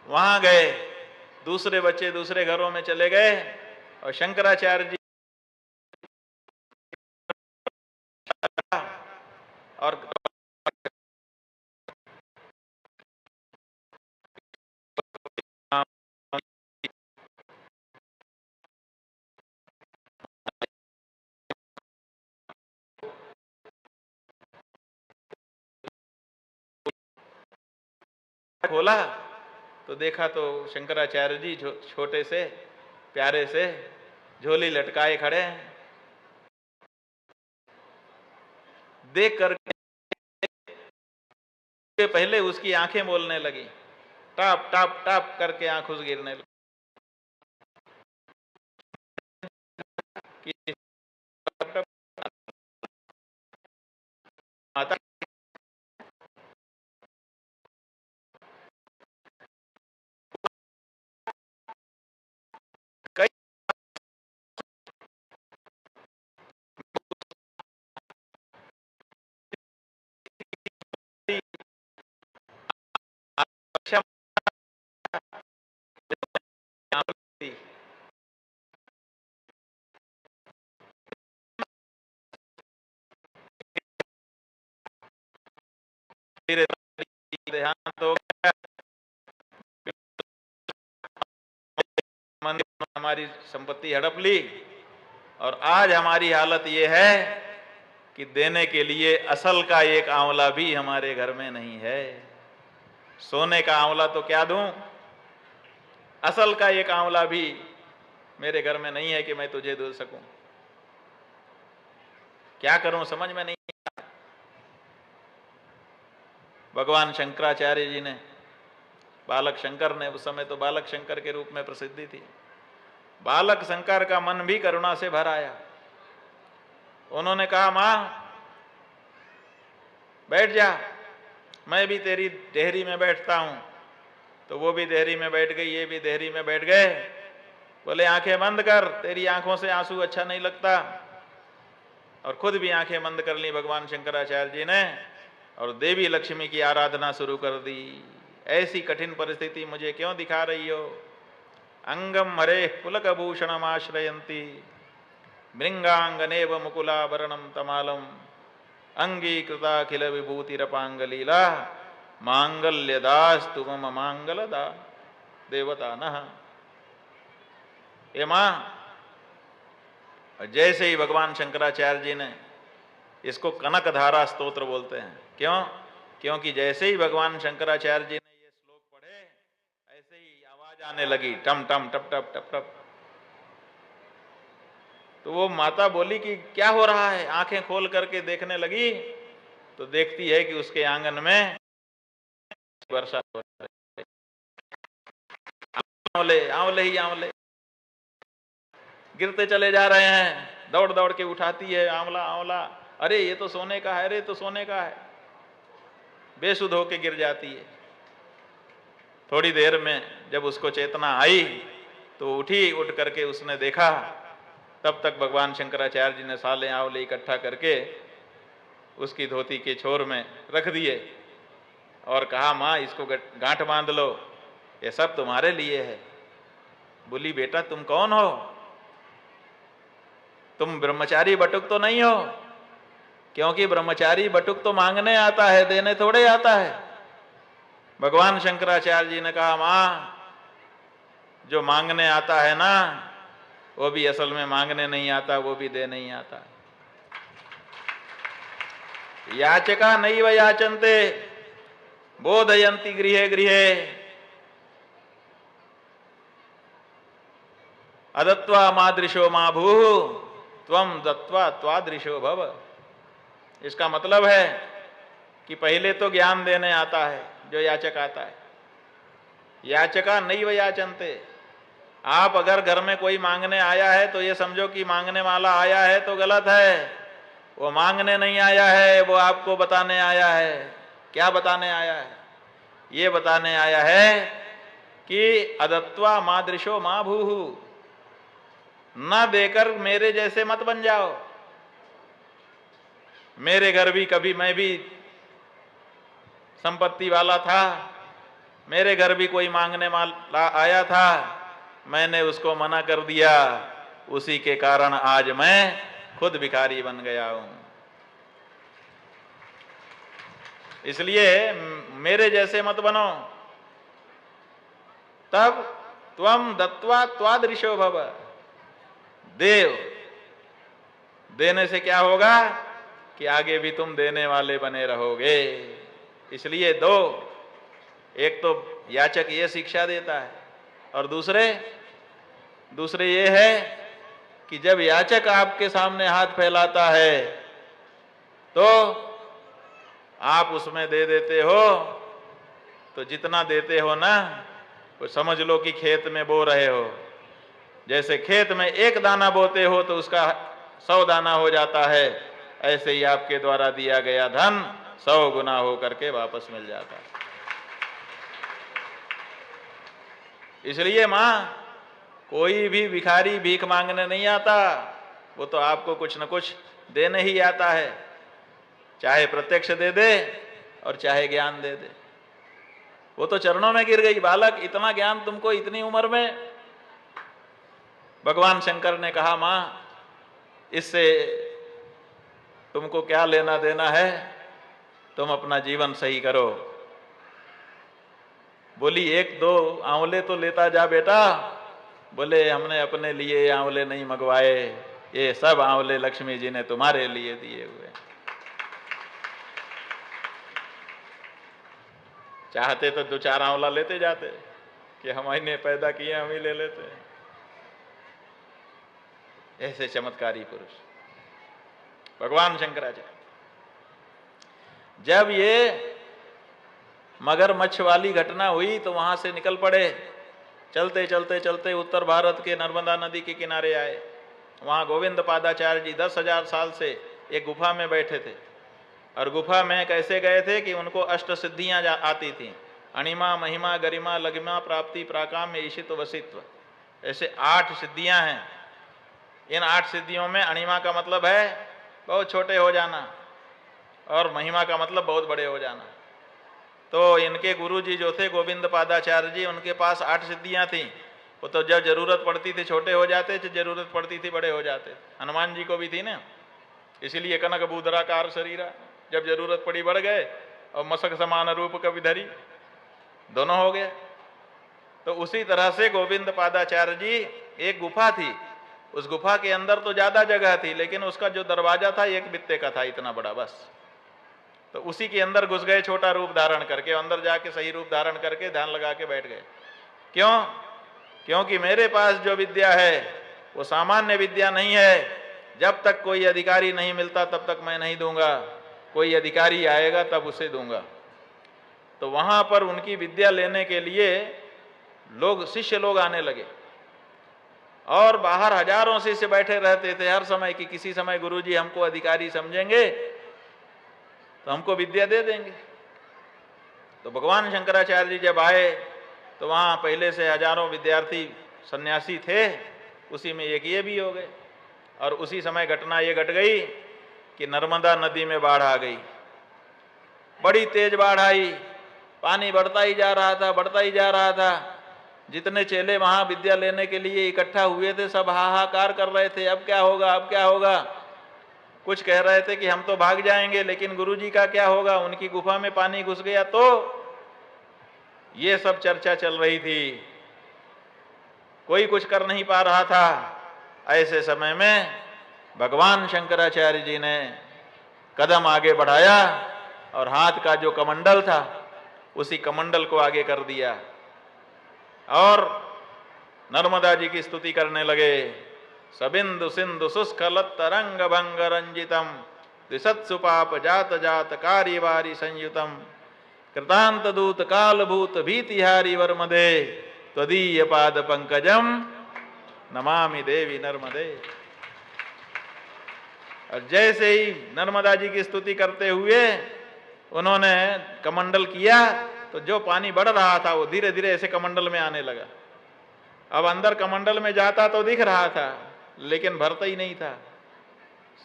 वहां गए। दूसरे बच्चे दूसरे घरों में चले गए और शंकराचार्य जी और खोला तो देखा तो शंकराचार्य जी छोटे से प्यारे से झोली लटकाए खड़े हैं। देख कर पहले उसकी आंखें बोलने लगी, टाप टाप टाप करके आंखों से गिरने लगी। माता कई देहांत हो गया। हमारी संपत्ति हड़प ली और आज हमारी हालत ये है कि देने के लिए असल का एक आंवला भी हमारे घर में नहीं है। सोने का आंवला तो क्या दूं, असल का एक आंवला भी मेरे घर में नहीं है कि मैं तुझे दे सकूं। क्या करूं समझ में नहीं। भगवान शंकराचार्य जी ने, बालक शंकर ने, उस समय तो बालक शंकर के रूप में प्रसिद्धि थी, बालक शंकर का मन भी करुणा से भर आया। उन्होंने कहा, मां बैठ जा, मैं भी तेरी देहरी में बैठता हूं। तो वो भी देहरी में बैठ गई, ये भी देहरी में बैठ गए। बोले आंखें बंद कर, तेरी आंखों से आंसू अच्छा नहीं लगता। और खुद भी आंखें बंद कर ली भगवान शंकराचार्य जी ने और देवी लक्ष्मी की आराधना शुरू कर दी। ऐसी कठिन परिस्थिति मुझे क्यों दिखा रही हो। अंगम हरे पुलकभूषणम आश्रयंती मृंगांगनेव मुकुलाभरणम तमालम अंगीकृताखिल विभूतिरपांगलीला मांगल्यदास्तु मम मांगलदा देवता नः। ये मां, जैसे ही भगवान शंकराचार्य जी ने, इसको कनकधारा स्तोत्र बोलते हैं। क्यों? क्योंकि जैसे ही भगवान शंकराचार्य जी ने ये श्लोक पढ़े ऐसे ही आवाज आने लगी, टम टम टप टप टप टप। तो वो माता बोली कि क्या हो रहा है। आंखें खोल करके देखने लगी तो देखती है कि उसके आंगन में वर्षा हो रही है। आंवले आंवले ही आंवले गिरते चले जा रहे हैं। दौड़ दौड़ के उठाती है, आंवला आंवला, अरे ये तो सोने का है, अरे तो सोने का है। बेसुध होके गिर जाती है। थोड़ी देर में जब उसको चेतना आई तो उठी, उठ करके उसने देखा, तब तक भगवान शंकराचार्य जी ने साले आंवले इकट्ठा करके उसकी धोती के छोर में रख दिए और कहा, माँ इसको गांठ बांध लो, ये सब तुम्हारे लिए है। बोली, बेटा तुम कौन हो? तुम ब्रह्मचारी बटुक तो नहीं हो? क्योंकि ब्रह्मचारी बटुक तो मांगने आता है, देने थोड़े आता है। भगवान शंकराचार्य जी ने कहा, मां जो मांगने आता है ना, वो भी असल में मांगने नहीं आता, वो भी दे नहीं आता। याचका नैव याचन्ते बोधयन्ति गृहे गृहे अदत्वा मादृशो मा भूः त्वं दत्वा त्वादृशो भव। इसका मतलब है कि पहले तो ज्ञान देने आता है जो याचक आता है। याचका नैव याचन्ते। आप अगर घर में कोई मांगने आया है तो ये समझो कि मांगने वाला आया है तो गलत है। वो मांगने नहीं आया है, वो आपको बताने आया है। क्या बताने आया है? ये बताने आया है कि अदत्वा मादृशो मा भूः, न देकर मेरे जैसे मत बन जाओ। मेरे घर भी कभी मैं भी संपत्ति वाला था, मेरे घर भी कोई मांगने वाला आया था, मैंने उसको मना कर दिया, उसी के कारण आज मैं खुद भिखारी बन गया हूं। इसलिए मेरे जैसे मत बनो। तब त्वं दत्वा त्वादृशो भव। देव देने से क्या होगा कि आगे भी तुम देने वाले बने रहोगे। इसलिए दो, एक तो याचक ये शिक्षा देता है और दूसरे ये है कि जब याचक आपके सामने हाथ फैलाता है तो आप उसमें दे देते हो, तो जितना देते हो ना, वो समझ लो कि खेत में बो रहे हो। जैसे खेत में एक दाना बोते हो तो उसका 100 दाना हो जाता है, ऐसे ही आपके द्वारा दिया गया धन 100 गुना हो करके वापस मिल जाता है। इसलिए मां, कोई भी भिखारी भीख मांगने नहीं आता, वो तो आपको कुछ न कुछ देने ही आता है, चाहे प्रत्यक्ष दे दे और चाहे ज्ञान दे दे। वो तो चरणों में गिर गई, बालक इतना ज्ञान तुमको इतनी उम्र में। भगवान शंकर ने कहा, मां इससे तुमको क्या लेना देना है, तुम अपना जीवन सही करो। बोली, 1-2 आंवले तो लेता जा बेटा। बोले, हमने अपने लिए आंवले नहीं मंगवाए, ये सब आंवले लक्ष्मी जी ने तुम्हारे लिए दिए हुए। चाहते तो 2-4 आंवला लेते जाते कि हमने पैदा किए, हम ही ले लेते। ऐसे चमत्कारी पुरुष भगवान शंकराचार्य। जब ये मगरमच्छ वाली घटना हुई तो वहां से निकल पड़े। चलते चलते चलते उत्तर भारत के नर्मदा नदी के किनारे आए। वहां गोविंद पादाचार्य जी 10,000 साल से एक गुफा में बैठे थे। और गुफा में कैसे गए थे कि उनको अष्ट सिद्धियां आती थी। अणिमा, महिमा, गरिमा, लघिमा, प्राप्ति, प्राकाम्य, ईशित, वसित्व, ऐसे 8 सिद्धियां हैं। इन 8 सिद्धियों में अणिमा का मतलब है बहुत छोटे हो जाना और महिमा का मतलब बहुत बड़े हो जाना। तो इनके गुरुजी जो थे गोविंद पादाचार्य जी, उनके पास 8 सिद्धियां थी। वो तो जब जरूरत पड़ती थी छोटे हो जाते, जब जरूरत पड़ती थी बड़े हो जाते। हनुमान जी को भी थी ना, इसीलिए कनक बूदराकार शरीरा, जब जरूरत पड़ी बढ़ गए, और मसक समान रूप कभी धरी, दोनों हो गए। तो उसी तरह से गोविंद पादाचार्य जी, एक गुफा थी, उस गुफा के अंदर तो ज्यादा जगह थी, लेकिन उसका जो दरवाजा था 1 बित्ते का था, इतना बड़ा बस। तो उसी के अंदर घुस गए, छोटा रूप धारण करके, अंदर जाके सही रूप धारण करके ध्यान लगा के बैठ गए। क्यों? क्योंकि मेरे पास जो विद्या है वो सामान्य विद्या नहीं है। जब तक कोई अधिकारी नहीं मिलता तब तक मैं नहीं दूंगा, कोई अधिकारी आएगा तब उसे दूंगा। तो वहां पर उनकी विद्या लेने के लिए लोग, शिष्य लोग आने लगे। और बाहर हजारों शिष्य बैठे रहते थे हर समय कि किसी समय गुरुजी हमको अधिकारी समझेंगे तो हमको विद्या दे देंगे। तो भगवान शंकराचार्य जी जब आए तो वहाँ पहले से हजारों विद्यार्थी सन्यासी थे, उसी में एक ये भी हो गए। और उसी समय घटना ये घट गई कि नर्मदा नदी में बाढ़ आ गई। बड़ी तेज बाढ़ आई, पानी बढ़ता ही जा रहा था, बढ़ता ही जा रहा था। जितने चेले वहां विद्या लेने के लिए इकट्ठा हुए थे सब हाहाकार कर रहे थे, अब क्या होगा, अब क्या होगा। कुछ कह रहे थे कि हम तो भाग जाएंगे, लेकिन गुरुजी का क्या होगा, उनकी गुफा में पानी घुस गया तो। ये सब चर्चा चल रही थी, कोई कुछ कर नहीं पा रहा था। ऐसे समय में भगवान शंकराचार्य जी ने कदम आगे बढ़ाया और हाथ का जो कमंडल था उसी कमंडल को आगे कर दिया और नर्मदा जी की स्तुति करने लगे। सबिंदु सिंधु शुष्कलत तरंग भंग रंजितम द्विसत्सु पाप जात जात कार्यवारी संयुतम कृतांत दूत कालभूत भीतिहारी वर्मदे त्वदीय पाद पंकजम नमामि देवी नर्मदे। और जैसे ही नर्मदा जी की स्तुति करते हुए उन्होंने कमंडल किया तो जो पानी बढ़ रहा था वो धीरे धीरे ऐसे कमंडल में आने लगा। अब अंदर कमंडल में जाता तो दिख रहा था लेकिन भरता ही नहीं था।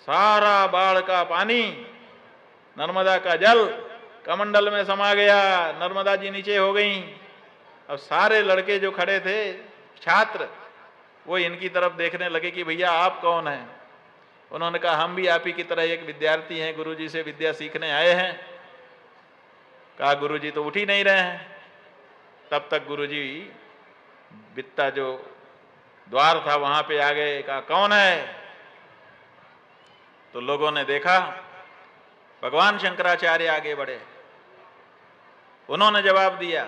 सारा बाढ़ का पानी, नर्मदा का जल कमंडल में समा गया। नर्मदा जी नीचे हो गई। अब सारे लड़के जो खड़े थे, छात्र, वो इनकी तरफ देखने लगे कि भैया आप कौन हैं। उन्होंने कहा हम भी आप ही की तरह एक विद्यार्थी हैं, गुरुजी से विद्या सीखने आए हैं। कहा गुरुजी तो उठ ही नहीं रहे हैं। तब तक गुरुजी बित्ता जो द्वार था वहां पे आ गए। कहा कौन है। तो लोगों ने देखा भगवान शंकराचार्य आगे बढ़े। उन्होंने जवाब दिया।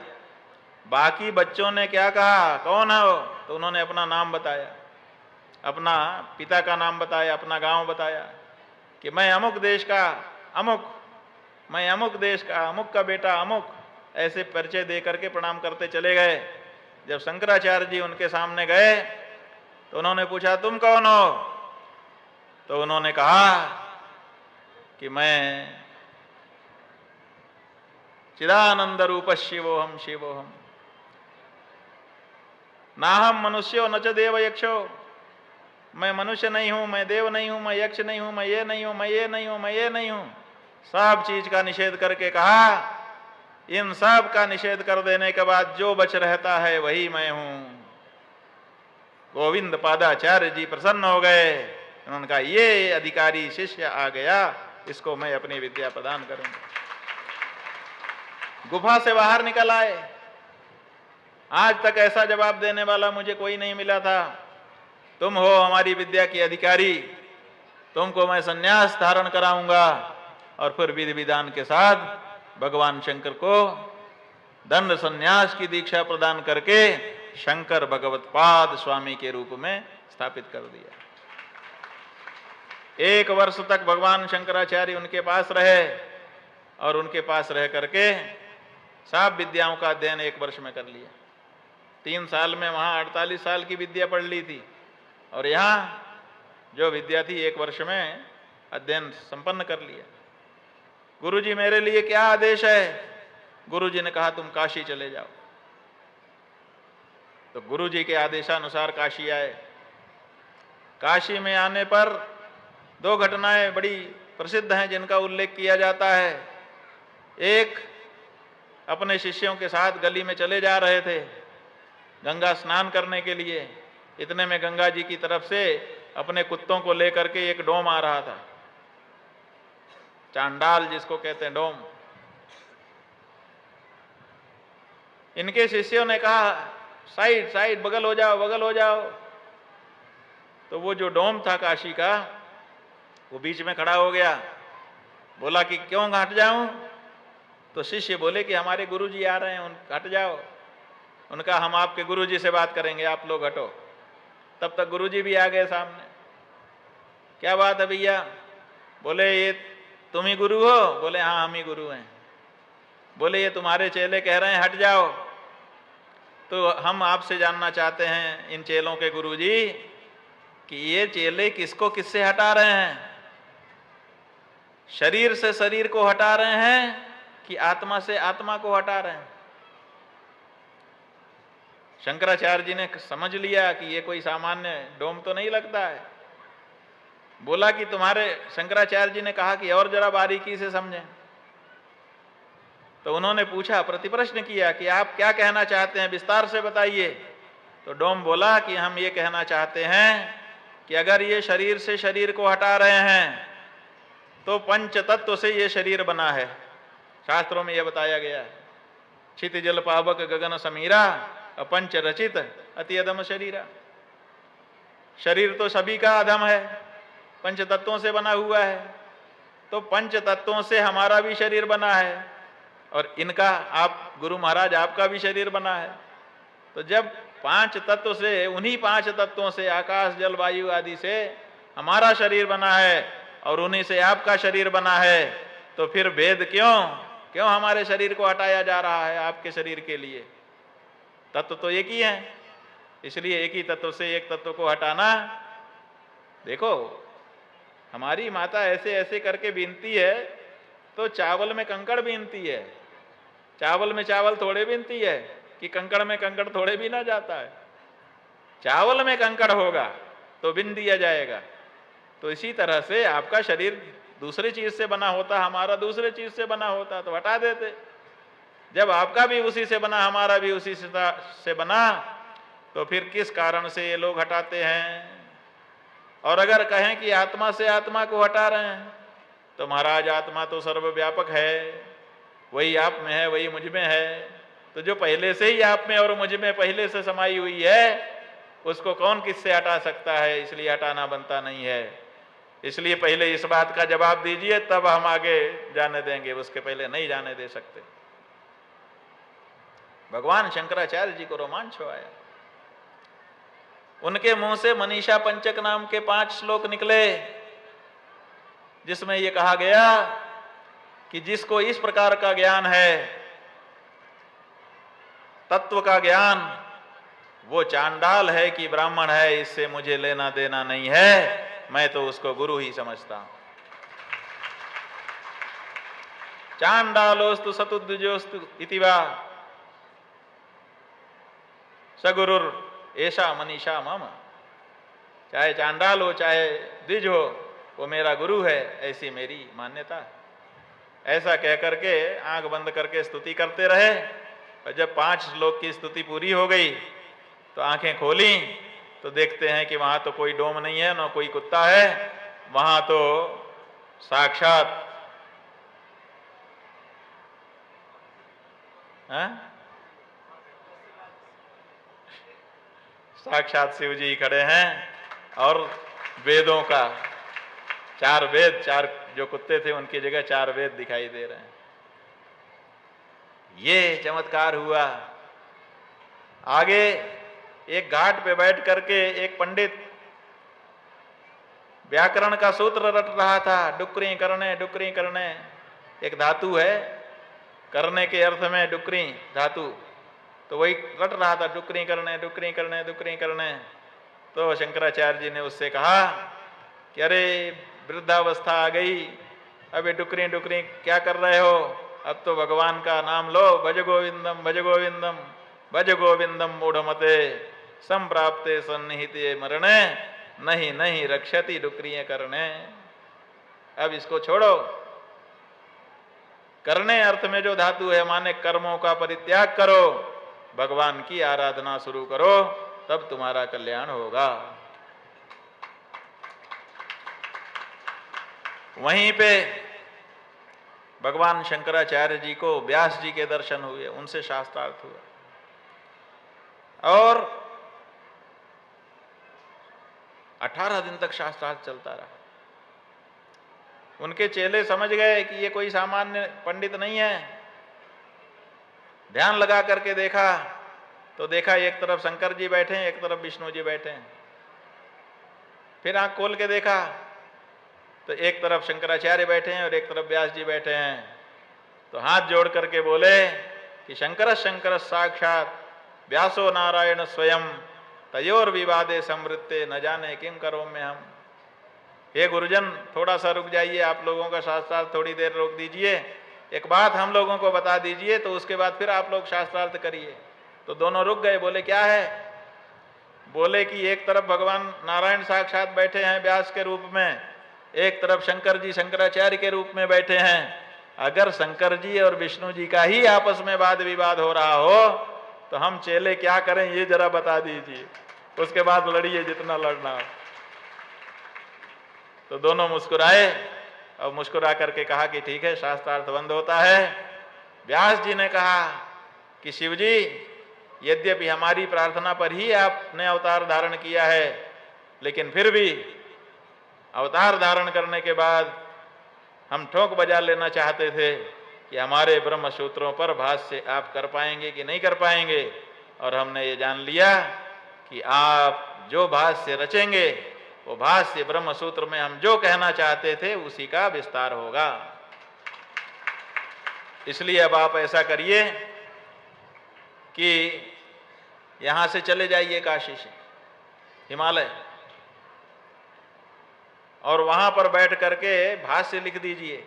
बाकी बच्चों ने क्या कहा, कौन है वो, तो उन्होंने अपना नाम बताया, अपना पिता का नाम बताया, अपना गांव बताया कि मैं अमुक देश का अमुक, मैं अमुक देश का अमुक का बेटा अमुक, ऐसे परिचय दे करके प्रणाम करते चले गए। जब शंकराचार्य जी उनके सामने गए तो उन्होंने पूछा तुम कौन हो। तो उन्होंने कहा कि मैं चिदानंद रूप शिवोहम शिवोहम नाहम मनुष्यो न च देव यक्षो। मैं मनुष्य नहीं हूं, मैं देव नहीं हूं, मैं यक्ष नहीं हूं, मैं ये नहीं हूं, मैं ये नहीं हूं, मैं ये नहीं हूं। सब चीज का निषेध करके कहा इन सब का निषेध कर देने के बाद जो बच रहता है वही मैं हूं। गोविंद पादाचार्य जी प्रसन्न हो गए। उन्होंने कहा ये अधिकारी शिष्य आ गया, इसको मैं अपनी विद्या प्रदान करूंगा। गुफा से बाहर निकल आए। आज तक ऐसा जवाब देने वाला मुझे कोई नहीं मिला था। तुम हो हमारी विद्या की अधिकारी, तुमको मैं संन्यास धारण कराऊंगा। और फिर विधि विधान के साथ भगवान शंकर को दंड संन्यास की दीक्षा प्रदान करके शंकर भगवत्पाद स्वामी के रूप में स्थापित कर दिया। 1 वर्ष तक भगवान शंकराचार्य उनके पास रहे और उनके पास रह करके सब विद्याओं का अध्ययन 1 वर्ष में कर लिया। 3 साल में वहां 48 साल की विद्या पढ़ ली थी और यहाँ जो विद्या थी 1 वर्ष में अध्ययन संपन्न कर लिया। गुरुजी मेरे लिए क्या आदेश है। गुरुजी ने कहा तुम काशी चले जाओ। तो गुरुजी के आदेशानुसार काशी आए। काशी में आने पर 2 घटनाएं बड़ी प्रसिद्ध हैं जिनका उल्लेख किया जाता है। एक, अपने शिष्यों के साथ गली में चले जा रहे थे गंगा स्नान करने के लिए। इतने में गंगा जी की तरफ से अपने कुत्तों को लेकर के एक डोम आ रहा था, चांडाल जिसको कहते हैं डोम। इनके शिष्यों ने कहा साइड साइड, बगल हो जाओ, बगल हो जाओ। तो वो जो डोम था काशी का वो बीच में खड़ा हो गया। बोला कि क्यों हट जाऊं। तो शिष्य बोले कि हमारे गुरुजी आ रहे हैं, हट जाओ। उनका हम आपके गुरुजी से बात करेंगे, आप लोग हटो। तब तक गुरुजी भी आ गए सामने। क्या बात है भैया। बोले ये तुम ही गुरु हो। बोले हाँ हम ही गुरु हैं। बोले ये तुम्हारे चेले कह रहे हैं हट जाओ, तो हम आपसे जानना चाहते हैं इन चेलों के गुरुजी कि ये चेले किसको किससे हटा रहे हैं। शरीर से शरीर को हटा रहे हैं कि आत्मा से आत्मा को हटा रहे हैं। शंकराचार्य जी ने समझ लिया कि ये कोई सामान्य डोम तो नहीं लगता है। बोला कि तुम्हारे शंकराचार्य जी ने कहा कि और जरा बारीकी से समझें। तो उन्होंने पूछा, प्रतिप्रश्न किया कि आप क्या कहना चाहते हैं, विस्तार से बताइए। तो डोम बोला कि हम ये कहना चाहते हैं कि अगर ये शरीर से शरीर को हटा रहे हैं तो पंच तत्व से ये शरीर बना है। शास्त्रों में यह बताया गया है, क्षिति जल पावक गगन समीरा अपंच रचित अति अधम शरीरा। शरीर तो सभी का अधम है, पंच तत्वों से बना हुआ है। तो पंच तत्वों से हमारा भी शरीर बना है और इनका, आप गुरु महाराज आपका भी शरीर बना है। तो जब पांच तत्व से, उन्हीं पांच तत्वों से, आकाश जल वायु आदि से हमारा शरीर बना है और उन्हीं से आपका शरीर बना है, तो फिर भेद क्यों हमारे शरीर को हटाया जा रहा है आपके शरीर के लिए? तत्व तो एक ही है, इसलिए एक ही तत्व से एक तत्व को हटाना। देखो, हमारी माता ऐसे ऐसे करके बीनती है तो चावल में कंकड़ बीनती है। चावल में चावल थोड़े बीनती है कि कंकड़ में कंकड़ थोड़े बीना जाता है। चावल में कंकड़ होगा तो बिन दिया जाएगा। तो इसी तरह से आपका शरीर दूसरी चीज से बना होता, हमारा दूसरे चीज से बना होता तो हटा देते। जब आपका भी उसी से बना, हमारा भी उसी से बना, तो फिर किस कारण से ये लोग हटाते हैं? और अगर कहें कि आत्मा से आत्मा को हटा रहे हैं, तो महाराज आत्मा तो सर्वव्यापक है, वही आप में है, वही मुझ में है। तो जो पहले से ही आप में और मुझ में पहले से समाई हुई है, उसको कौन किससे हटा सकता है? इसलिए हटाना बनता नहीं है। इसलिए पहले इस बात का जवाब दीजिए, तब हम आगे जाने देंगे, उसके पहले नहीं जाने दे सकते। भगवान शंकराचार्य जी को रोमांच हो आया। उनके मुंह से मनीषा पंचक नाम के 5 श्लोक निकले, जिसमें यह कहा गया कि जिसको इस प्रकार का ज्ञान है, तत्व का ज्ञान, वो चांडाल है कि ब्राह्मण है, इससे मुझे लेना देना नहीं है, मैं तो उसको गुरु ही समझता हूं। चांडालोस्तु सतुद्विजोस्तु इतिवा सगुरुर ऐसा मनीषा मम। चाहे चांडाल हो चाहे द्विज हो, वो मेरा गुरु है, ऐसी मेरी मान्यता। ऐसा कह करके आंख बंद करके स्तुति करते रहे। और जब 5 श्लोक की स्तुति पूरी हो गई तो आंखें खोली तो देखते हैं कि वहां तो कोई डोम नहीं है, ना कोई कुत्ता है, वहां तो साक्षात साक्षात शिव जी खड़े हैं और वेदों का 4 वेद, 4 जो कुत्ते थे उनकी जगह 4 वेद दिखाई दे रहे हैं। ये चमत्कार हुआ। आगे एक घाट पे बैठ करके एक पंडित व्याकरण का सूत्र रट रहा था। डुक्री करने एक धातु है, करने के अर्थ में डुक्री धातु, तो वही रट रहा था, डुक्री करने। तो शंकराचार्य जी ने उससे कहा कि अरे वृद्धावस्था आ गई, अबे डुक्री क्या कर रहे हो? अब तो भगवान का नाम लो, भज गोविंदम मूढ़मते संप्राप्ते सन्निहिते मरणे नहीं रक्षति डुक्रिय करने। अब इसको छोड़ो। करने अर्थ में जो धातु है, माने कर्मों का परित्याग करो, भगवान की आराधना शुरू करो, तब तुम्हारा कल्याण होगा। वहीं पे भगवान शंकराचार्य जी को व्यास जी के दर्शन हुए, उनसे शास्त्रार्थ हुआ और 18 दिन तक शास्त्रार्थ चलता रहा। उनके चेले समझ गए कि ये कोई सामान्य पंडित नहीं है। ध्यान लगा करके देखा तो देखा एक तरफ शंकर जी बैठे हैं, एक तरफ विष्णु जी बैठे हैं। फिर आंख खोल के देखा तो एक तरफ शंकराचार्य बैठे हैं और एक तरफ व्यास जी बैठे हैं। तो हाथ जोड़ करके बोले कि शंकर साक्षात व्यासो नारायण स्वयं तयोर विवादे समृत्ते न जाने किम करो में हम। हे गुरुजन, थोड़ा सा रुक जाइए, आप लोगों का शास्त्रार्थ थोड़ी देर रोक दीजिए, एक बात हम लोगों को बता दीजिए, तो उसके बाद फिर आप लोग शास्त्रार्थ करिए। तो दोनों रुक गए। बोले क्या है? बोले कि एक तरफ भगवान नारायण साक्षात बैठे हैं व्यास के रूप में एक तरफ शंकर जी शंकराचार्य के रूप में बैठे हैं। अगर शंकर जी और विष्णु जी का ही आपस में वाद विवाद हो रहा हो तो हम चेले क्या करें, ये जरा बता दीजिए। उसके बाद लड़िए जितना लड़ना हो। तो दोनों मुस्कुराए और मुस्कुरा करके कहा कि ठीक है, शास्त्रार्थ बंद होता है। व्यास जी ने कहा कि शिव जी, यद्यपि हमारी प्रार्थना पर ही आपने अवतार धारण किया है, लेकिन फिर भी अवतार धारण करने के बाद हम ठोक बजा लेना चाहते थे कि हमारे ब्रह्म सूत्रों पर भाष्य आप कर पाएंगे कि नहीं कर पाएंगे। और हमने ये जान लिया कि आप जो भाष्य रचेंगे वो भाष्य ब्रह्म सूत्र में हम जो कहना चाहते थे उसी का विस्तार होगा। इसलिए अब आप ऐसा करिए कि यहां से चले जाइए काशी से हिमालय, और वहां पर बैठ करके भाष्य लिख दीजिए।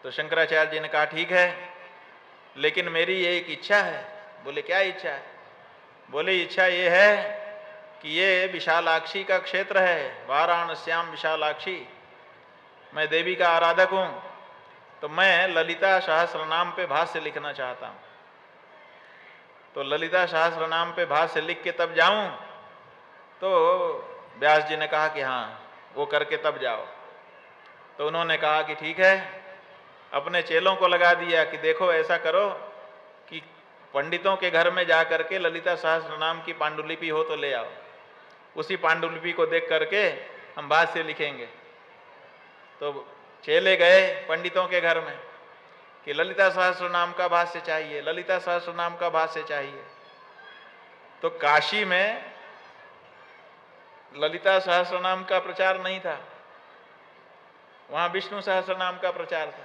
तो शंकराचार्य जी ने कहा ठीक है, लेकिन मेरी एक इच्छा है। बोले क्या इच्छा है? बोले इच्छा ये है कि ये विशालाक्षी का क्षेत्र है, वाराणस्याम विशालाक्षी, मैं देवी का आराधक हूं, तो मैं ललिता सहस्त्र नाम पे भाष्य लिखना चाहता हूं। तो ललिता सहस्त्र नाम पे भाष्य लिख के तब जाऊं? तो व्यास जी ने कहा कि हाँ, वो करके तब जाओ। तो उन्होंने कहा कि ठीक है, अपने चेलों को लगा दिया कि देखो ऐसा करो कि पंडितों के घर में जा करके ललिता सहस्त्र नाम की पांडुलिपि हो तो ले आओ, उसी पांडुलिपि को देख करके हम भाष्य लिखेंगे। तो चेले गए पंडितों के घर में कि ललिता सहस्त्र नाम का भाष्य चाहिए, ललिता सहस्त्र नाम का भाष्य चाहिए। तो काशी में ललिता सहस्त्र नाम का प्रचार नहीं था, वहां विष्णु सहस्त्र नाम का प्रचार था।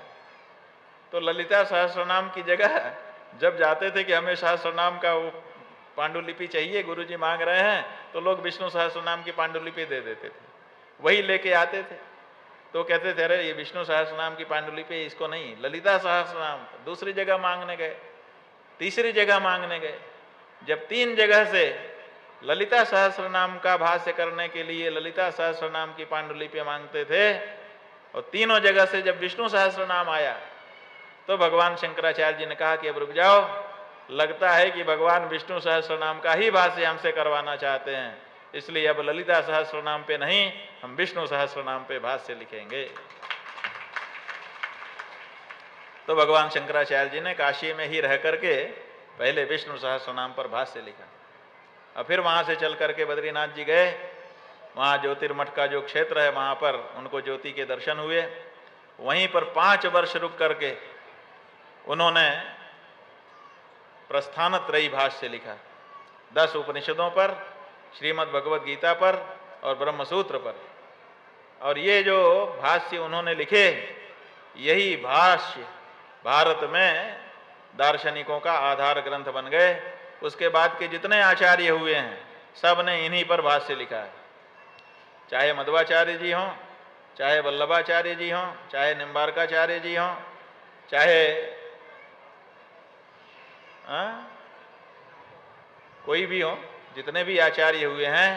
तो ललिता सहस्त्र नाम की जगह जब जाते थे कि हमें सहस्त्र नाम का वो पांडुलिपि चाहिए, गुरुजी मांग रहे हैं, तो लोग विष्णु सहस्त्र नाम की पांडुलिपि दे देते थे, वही लेके आते थे। तो कहते थे अरे ये विष्णु सहस्त्र नाम की पांडुलिपि, इसको नहीं, ललिता सहस्त्र नाम। दूसरी जगह मांगने गए, तीसरी जगह मांगने गए। जब 3 जगह से ललिता सहस्त्र नाम का भाष्य करने के लिए ललिता सहस्त्र नाम की पांडुलिपि मांगते थे, और तीनों जगह से जब विष्णु सहस्त्र नाम आया तो भगवान शंकराचार्य जी ने कहा कि अब रुक जाओ, लगता है कि भगवान विष्णु सहस्त्र नाम का ही भाष्य हमसे करवाना चाहते हैं, इसलिए अब ललिता सहस्त्र नाम पे नहीं, हम विष्णु सहस्त्र नाम पे भाष्य लिखेंगे। तो भगवान शंकराचार्य जी ने काशी में ही रह करके पहले विष्णु सहस्त्र नाम पर भाष्य लिखा, और फिर वहां से चल करके बद्रीनाथ जी गए। वहां ज्योतिर्मठ का जो क्षेत्र है वहां पर उनको ज्योति के दर्शन हुए। वहीं पर 5 वर्ष रुक करके उन्होंने प्रस्थानत्रयी भाष्य लिखा, 10 उपनिषदों पर, श्रीमद् भगवद गीता पर और ब्रह्मसूत्र पर। और ये जो भाष्य उन्होंने लिखे, यही भाष्य भारत में दार्शनिकों का आधार ग्रंथ बन गए। उसके बाद के जितने आचार्य हुए हैं सब ने इन्हीं पर भाष्य लिखा है, चाहे मध्वाचार्य जी हों, चाहे वल्लभाचार्य जी हों, चाहे निम्बार्काचार्य जी हों, चाहे कोई भी हो, जितने भी आचार्य हुए हैं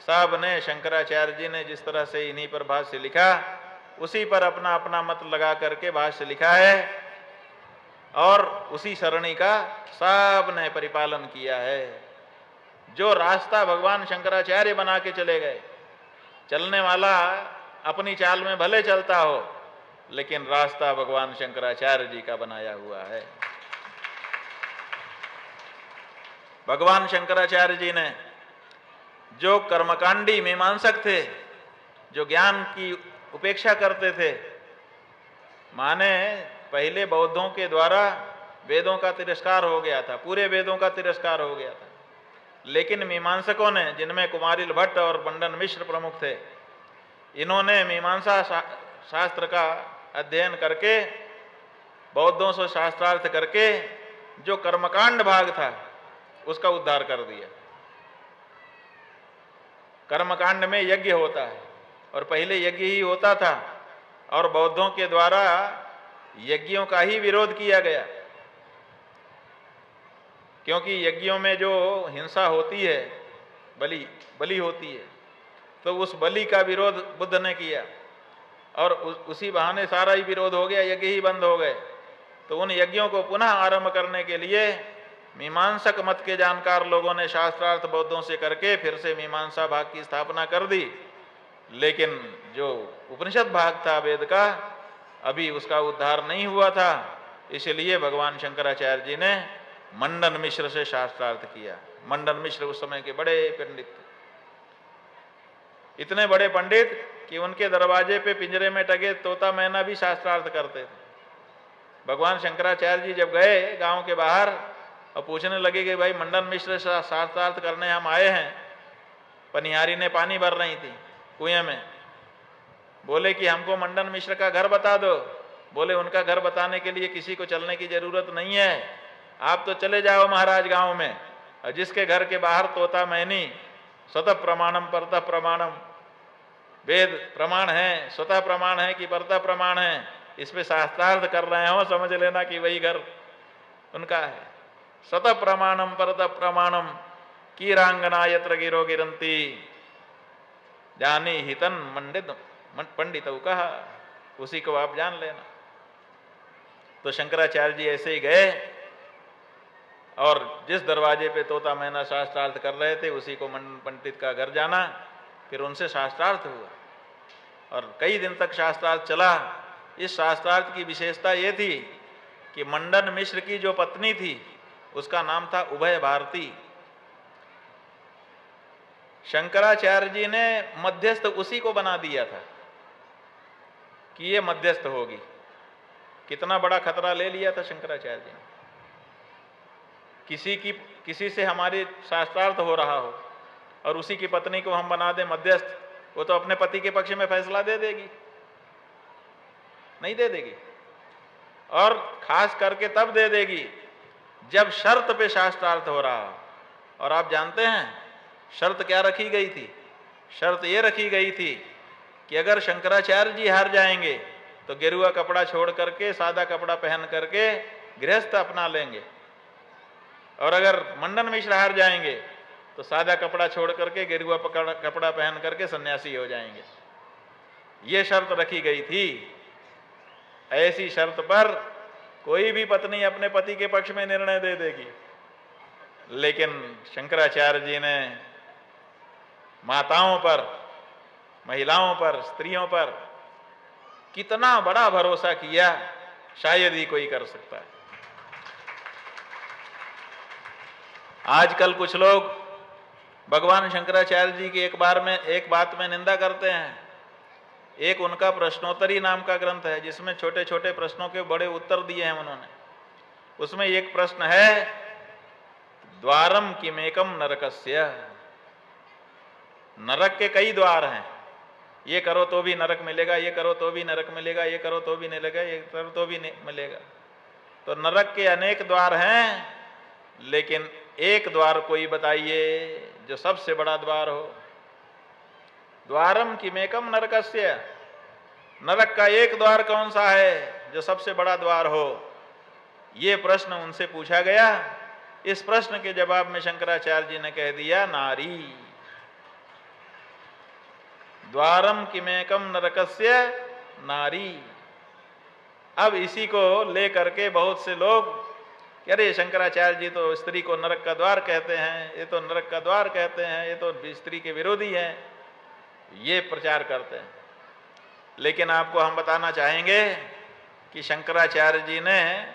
सब ने, शंकराचार्य जी ने जिस तरह से इन्हीं पर भाष्य लिखा उसी पर अपना अपना मत लगा करके भाष्य लिखा है, और उसी सरणी का सब ने परिपालन किया है। जो रास्ता भगवान शंकराचार्य बना के चले गए, चलने वाला अपनी चाल में भले चलता हो, लेकिन रास्ता भगवान शंकराचार्य जी का बनाया हुआ है। भगवान शंकराचार्य जी ने जो कर्मकांडी मीमांसक थे, जो ज्ञान की उपेक्षा करते थे, माने पहले बौद्धों के द्वारा वेदों का तिरस्कार हो गया था, पूरे वेदों का तिरस्कार हो गया था, लेकिन मीमांसकों ने, जिनमें कुमारिल भट्ट और मंडन मिश्र प्रमुख थे, इन्होंने मीमांसा शास्त्र का अध्ययन करके, बौद्धों से शास्त्रार्थ करके जो कर्मकांड भाग था उसका उद्धार कर दिया। कर्मकांड में यज्ञ होता है, और पहले यज्ञ ही होता था, और बौद्धों के द्वारा यज्ञों का ही विरोध किया गया, क्योंकि यज्ञों में जो हिंसा होती है, बलि होती है, तो उस बलि का विरोध बुद्ध ने किया और उसी बहाने सारा ही विरोध हो गया, यज्ञ ही बंद हो गए। तो उन यज्ञों को पुनः आरंभ करने के लिए मीमांसक मत के जानकार लोगों ने शास्त्रार्थ बौद्धों से करके फिर से मीमांसा भाग की स्थापना कर दी। लेकिन जो उपनिषद भाग था वेद का, अभी उसका उद्धार नहीं हुआ था। इसलिए भगवान शंकराचार्य जी ने मंडन मिश्र से शास्त्रार्थ किया। मंडन मिश्र उस समय के बड़े पंडित थे, इतने बड़े पंडित कि उनके दरवाजे पे पिंजरे में टके तोता मैना भी शास्त्रार्थ करते थे। भगवान शंकराचार्य जी जब गए गांव के बाहर और पूछने लगे कि भाई मंडन मिश्र से शास्त्रार्थ करने हम आए हैं, पनिहारी ने पानी भर रही थी कुएं में, बोले कि हमको मंडन मिश्र का घर बता दो। बोले उनका घर बताने के लिए किसी को चलने की जरूरत नहीं है, आप तो चले जाओ महाराज गांव में, और जिसके घर के बाहर तोता मैनी स्वतः प्रमाणम परतः प्रमाणम, वेद प्रमाण है, स्वतः प्रमाण है कि परतः प्रमाण है, इस पे शास्त्रार्थ कर रहे हो, समझ लेना कि वही घर उनका है। स्वतः प्रमाणम परतः प्रमाणम की रांगना यत्र गिरो गिरंती जानी हितन मंडित पंडित कहा, उसी को आप जान लेना। तो शंकराचार्य जी ऐसे ही गए और जिस दरवाजे पे तोता मैना शास्त्रार्थ कर रहे थे उसी को मंडन पंडित का घर जाना, फिर उनसे शास्त्रार्थ हुआ और कई दिन तक शास्त्रार्थ चला। इस शास्त्रार्थ की विशेषता ये थी कि मंडन मिश्र की जो पत्नी थी उसका नाम था उभय भारती। शंकराचार्य जी ने मध्यस्थ उसी को बना दिया था कि ये मध्यस्थ होगी। कितना बड़ा खतरा ले लिया था शंकराचार्य जी ने। किसी से हमारे शास्त्रार्थ हो रहा हो और उसी की पत्नी को हम बना दें मध्यस्थ, वो तो अपने पति के पक्ष में फैसला दे देगी, नहीं दे देगी। और खास करके तब दे देगी जब शर्त पे शास्त्रार्थ हो रहा हो। और आप जानते हैं शर्त क्या रखी गई थी? शर्त ये रखी गई थी कि अगर शंकराचार्य जी हार जाएंगे तो गेरुआ कपड़ा छोड़ करके सादा कपड़ा पहन करके गृहस्थ अपना लेंगे, और अगर मंडन मिश्र हार जाएंगे तो सादा कपड़ा छोड़ करके गेरुआ कपड़ा पहन करके सन्यासी हो जाएंगे। ये शर्त रखी गई थी। ऐसी शर्त पर कोई भी पत्नी अपने पति के पक्ष में निर्णय दे देगी। लेकिन शंकराचार्य जी ने माताओं पर, महिलाओं पर, स्त्रियों पर कितना बड़ा भरोसा किया, शायद ही कोई कर सकता है। आजकल कुछ लोग भगवान शंकराचार्य जी की एक बात में निंदा करते हैं। एक उनका प्रश्नोत्तरी नाम का ग्रंथ है जिसमें छोटे छोटे प्रश्नों के बड़े उत्तर दिए हैं उन्होंने। उसमें एक प्रश्न है, द्वारम किमेकम नरकस्य, नरक के कई द्वार हैं, ये करो तो भी नरक मिलेगा, ये करो तो भी नरक मिलेगा, ये करो तो भी नहीं मिलेगा, ये करो तो भी नहीं मिलेगा। तो नरक के अनेक द्वार हैं, लेकिन एक द्वार कोई बताइए जो सबसे बड़ा द्वार हो। द्वारम किमेकम नरकस्य, नरक का एक द्वार कौन सा है जो सबसे बड़ा द्वार हो? ये प्रश्न उनसे पूछा गया। इस प्रश्न के जवाब में शंकराचार्य जी ने कह दिया, नारी। द्वारम किमेकम नरकस्य नारी। अब इसी को लेकर के बहुत से लोग, अरे शंकराचार्य जी तो स्त्री को नरक का द्वार कहते हैं, ये तो नरक का द्वार कहते हैं, ये तो स्त्री के विरोधी हैं, ये प्रचार करते हैं। लेकिन आपको हम बताना चाहेंगे कि शंकराचार्य जी ने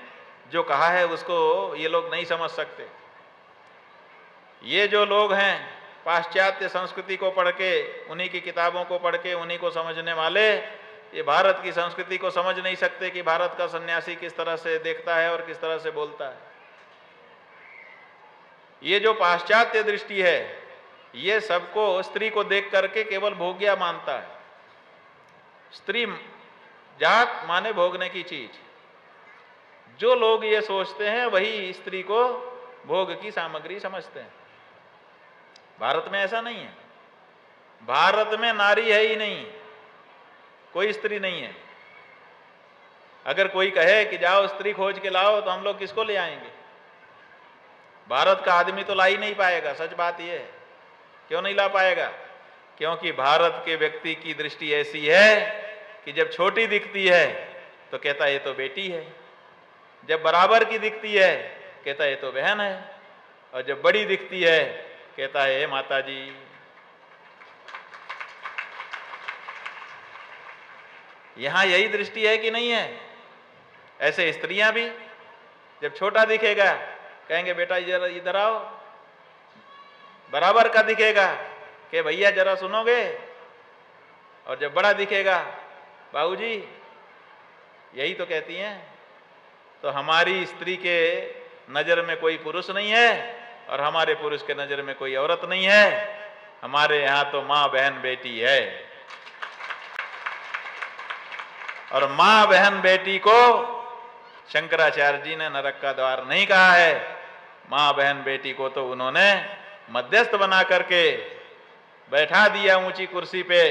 जो कहा है उसको ये लोग नहीं समझ सकते। ये जो लोग हैं पाश्चात्य संस्कृति को पढ़ के, उन्हीं की किताबों को पढ़ के उन्हीं को समझने वाले, ये भारत की संस्कृति को समझ नहीं सकते कि भारत का सन्यासी किस तरह से देखता है और किस तरह से बोलता है। ये जो पाश्चात्य दृष्टि है, ये सबको स्त्री को देख करके केवल भोग्या मानता है। स्त्री जात माने भोगने की चीज। जो लोग ये सोचते हैं वही स्त्री को भोग की सामग्री समझते हैं। भारत में ऐसा नहीं है। भारत में नारी है ही नहीं, कोई स्त्री नहीं है। अगर कोई कहे कि जाओ स्त्री खोज के लाओ तो हम लोग किसको ले आएंगे? भारत का आदमी तो ला ही नहीं पाएगा। सच बात यह है। क्यों नहीं ला पाएगा? क्योंकि भारत के व्यक्ति की दृष्टि ऐसी है कि जब छोटी दिखती है तो कहता है ये तो बेटी है, जब बराबर की दिखती है कहता है ये तो बहन है, और जब बड़ी दिखती है कहता है माता जी। यहां यही दृष्टि है कि नहीं है? ऐसे स्त्रियां भी जब छोटा दिखेगा कहेंगे बेटा इधर आओ, बराबर का दिखेगा कि भैया जरा सुनोगे, और जब बड़ा दिखेगा बाबूजी, यही तो कहती हैं। तो हमारी स्त्री के नजर में कोई पुरुष नहीं है और हमारे पुरुष के नजर में कोई औरत नहीं है, हमारे यहां तो मां बहन बेटी है। और मां बहन बेटी को शंकराचार्य जी ने नरक का द्वार नहीं कहा है, मां बहन बेटी को तो उन्होंने मध्यस्थ बना करके बैठा दिया ऊंची कुर्सी पे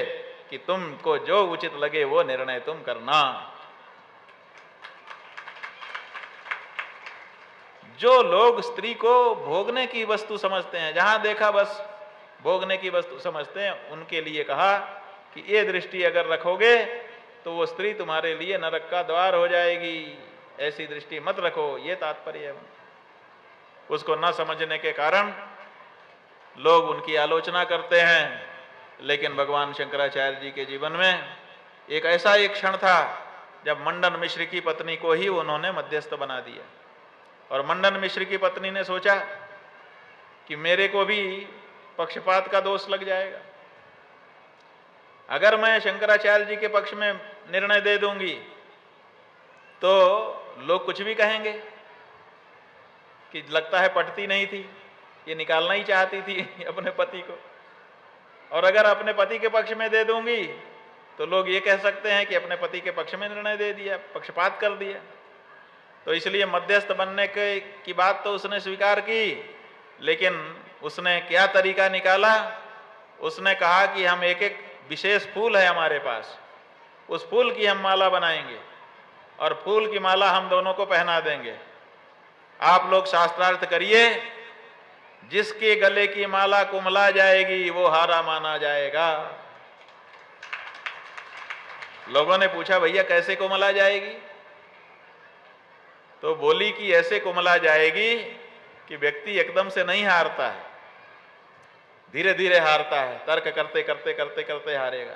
कि तुमको जो उचित लगे वो निर्णय तुम करना। जो लोग स्त्री को भोगने की वस्तु समझते हैं, जहां देखा बस भोगने की वस्तु समझते हैं, उनके लिए कहा कि ये दृष्टि अगर रखोगे तो वो स्त्री तुम्हारे लिए नरक का द्वार हो जाएगी, ऐसी दृष्टि मत रखो, ये तात्पर्य है। उसको न समझने के कारण लोग उनकी आलोचना करते हैं। लेकिन भगवान शंकराचार्य जी के जीवन में एक ऐसा एक क्षण था जब मंडन मिश्र की पत्नी को ही उन्होंने मध्यस्थ बना दिया, और मंडन मिश्र की पत्नी ने सोचा कि मेरे को भी पक्षपात का दोष लग जाएगा, अगर मैं शंकराचार्य जी के पक्ष में निर्णय दे दूंगी तो लोग कुछ भी कहेंगे कि लगता है पटती नहीं थी, ये निकालना ही चाहती थी अपने पति को, और अगर अपने पति के पक्ष में दे दूंगी तो लोग ये कह सकते हैं कि अपने पति के पक्ष में निर्णय दे दिया, पक्षपात कर दिया। तो इसलिए मध्यस्थ बनने की बात तो उसने स्वीकार की, लेकिन उसने क्या तरीका निकाला? उसने कहा कि हम एक एक विशेष फूल है हमारे पास, उस फूल की हम माला बनाएंगे और फूल की माला हम दोनों को पहना देंगे। आप लोग शास्त्रार्थ करिए, जिसके गले की माला कुमला जाएगी वो हारा माना जाएगा। लोगों ने पूछा भैया कैसे कुमला जाएगी? तो बोली कि ऐसे कुमला जाएगी कि व्यक्ति एकदम से नहीं हारता है, धीरे धीरे हारता है, तर्क करते करते करते करते हारेगा।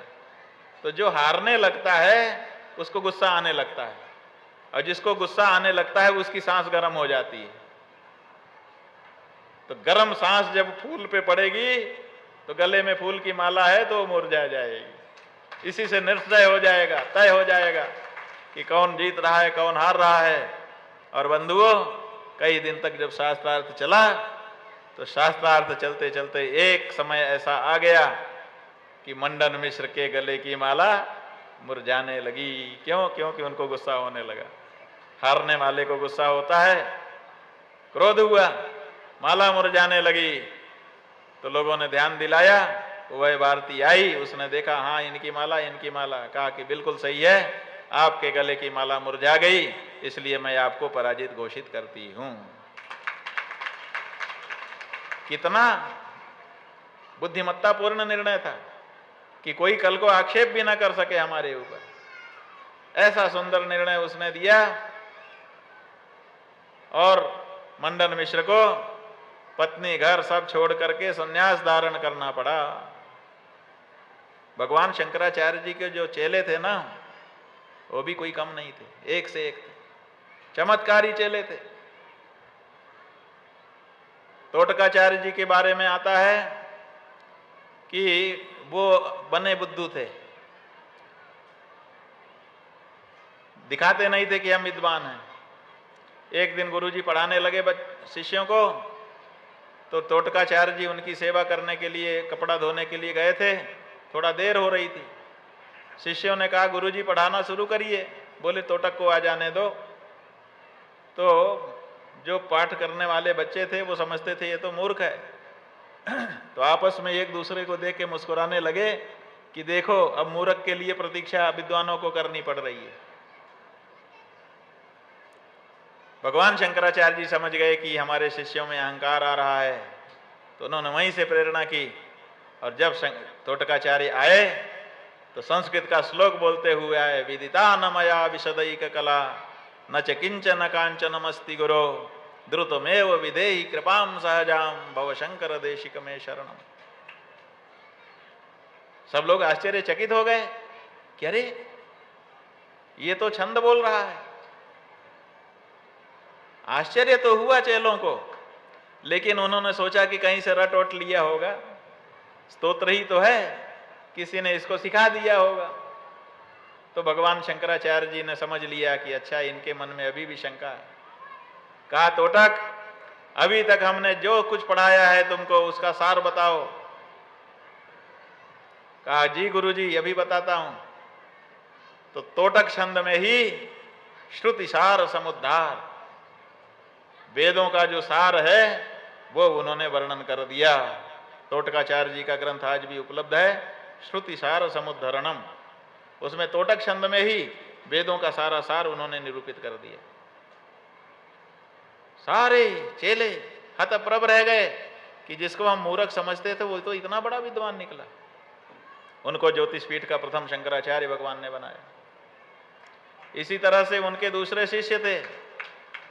तो जो हारने लगता है उसको गुस्सा आने लगता है, और जिसको गुस्सा आने लगता है उसकी सांस गर्म हो जाती है। तो गर्म सांस जब फूल पे पड़ेगी तो गले में फूल की माला है तो मुरझा जाएगी। इसी से निश्चय हो जाएगा, तय हो जाएगा कि कौन जीत रहा है कौन हार रहा है। और बंधुओं, कई दिन तक जब शास्त्रार्थ चला तो शास्त्रार्थ चलते चलते एक समय ऐसा आ गया कि मंडन मिश्र के गले की माला मुरझाने लगी। क्यों? क्योंकि उनको गुस्सा होने लगा। हारने वाले को गुस्सा होता है, क्रोध हुआ, माला मुरझाने लगी। तो लोगों ने ध्यान दिलाया, वह भारती आई, उसने देखा हाँ इनकी माला, इनकी माला। कहा कि बिल्कुल सही है, आपके गले की माला मुरझा गई, इसलिए मैं आपको पराजित घोषित करती हूं। कितना बुद्धिमत्तापूर्ण निर्णय था कि कोई कल को आक्षेप भी ना कर सके हमारे ऊपर। ऐसा सुंदर निर्णय उसने दिया, और मंडन मिश्र को पत्नी घर सब छोड़ करके संन्यास धारण करना पड़ा। भगवान शंकराचार्य जी के जो चेले थे ना, वो भी कोई कम नहीं थे, एक से एक थे, चमत्कारी चेले थे। तोटकाचार्य जी के बारे में आता है कि वो बने बुद्धू थे, दिखाते नहीं थे कि हम विद्वान हैं। एक दिन गुरुजी पढ़ाने लगे शिष्यों को, तो तोटकाचार्य जी उनकी सेवा करने के लिए कपड़ा धोने के लिए गए थे, थोड़ा देर हो रही थी। शिष्यों ने कहा गुरुजी पढ़ाना शुरू करिए। बोले तोटक को आ जाने दो। तो जो पाठ करने वाले बच्चे थे वो समझते थे ये तो मूर्ख है, तो आपस में एक दूसरे को देख के मुस्कुराने लगे कि देखो अब मूर्ख के लिए प्रतीक्षा विद्वानों को करनी पड़ रही है। भगवान शंकराचार्य जी समझ गए कि हमारे शिष्यों में अहंकार आ रहा है, तो उन्होंने वहीं से प्रेरणा की और जब तोटकाचार्य आए तो संस्कृत का श्लोक बोलते हुए आए, विदिता न मया विशदैक कला न च किंचन कांचनमस्ति गुरो द्रुतमेव विधेहि कृपाम सहजाम भव शंकर देशिक में शरणम। सब लोग आश्चर्यचकित हो गए कि अरे ये तो छंद बोल रहा है। आश्चर्य तो हुआ चेलों को, लेकिन उन्होंने सोचा कि कहीं से रट वट लिया होगा, स्तोत्र ही तो है, किसी ने इसको सिखा दिया होगा। तो भगवान शंकराचार्य जी ने समझ लिया कि अच्छा इनके मन में अभी भी शंका है। कहा, तोटक अभी तक हमने जो कुछ पढ़ाया है तुमको उसका सार बताओ। कहा, जी गुरुजी अभी बताता हूं। तो तोटक छंद में ही श्रुति सार समुद्धार, वेदों का जो सार है वो उन्होंने वर्णन कर दिया। तोटकाचार्य जी का ग्रंथ आज भी उपलब्ध है, श्रुति सार समुद्धरणम। उसमें तोटक छंद में ही वेदों का सारा सार उन्होंने निरूपित कर दिया। सारे चेले हतप्रभ रह गए कि जिसको हम मूर्ख समझते थे वो तो इतना बड़ा विद्वान निकला। उनको ज्योतिष पीठ का प्रथम शंकराचार्य भगवान ने बनाया। इसी तरह से उनके दूसरे शिष्य थे,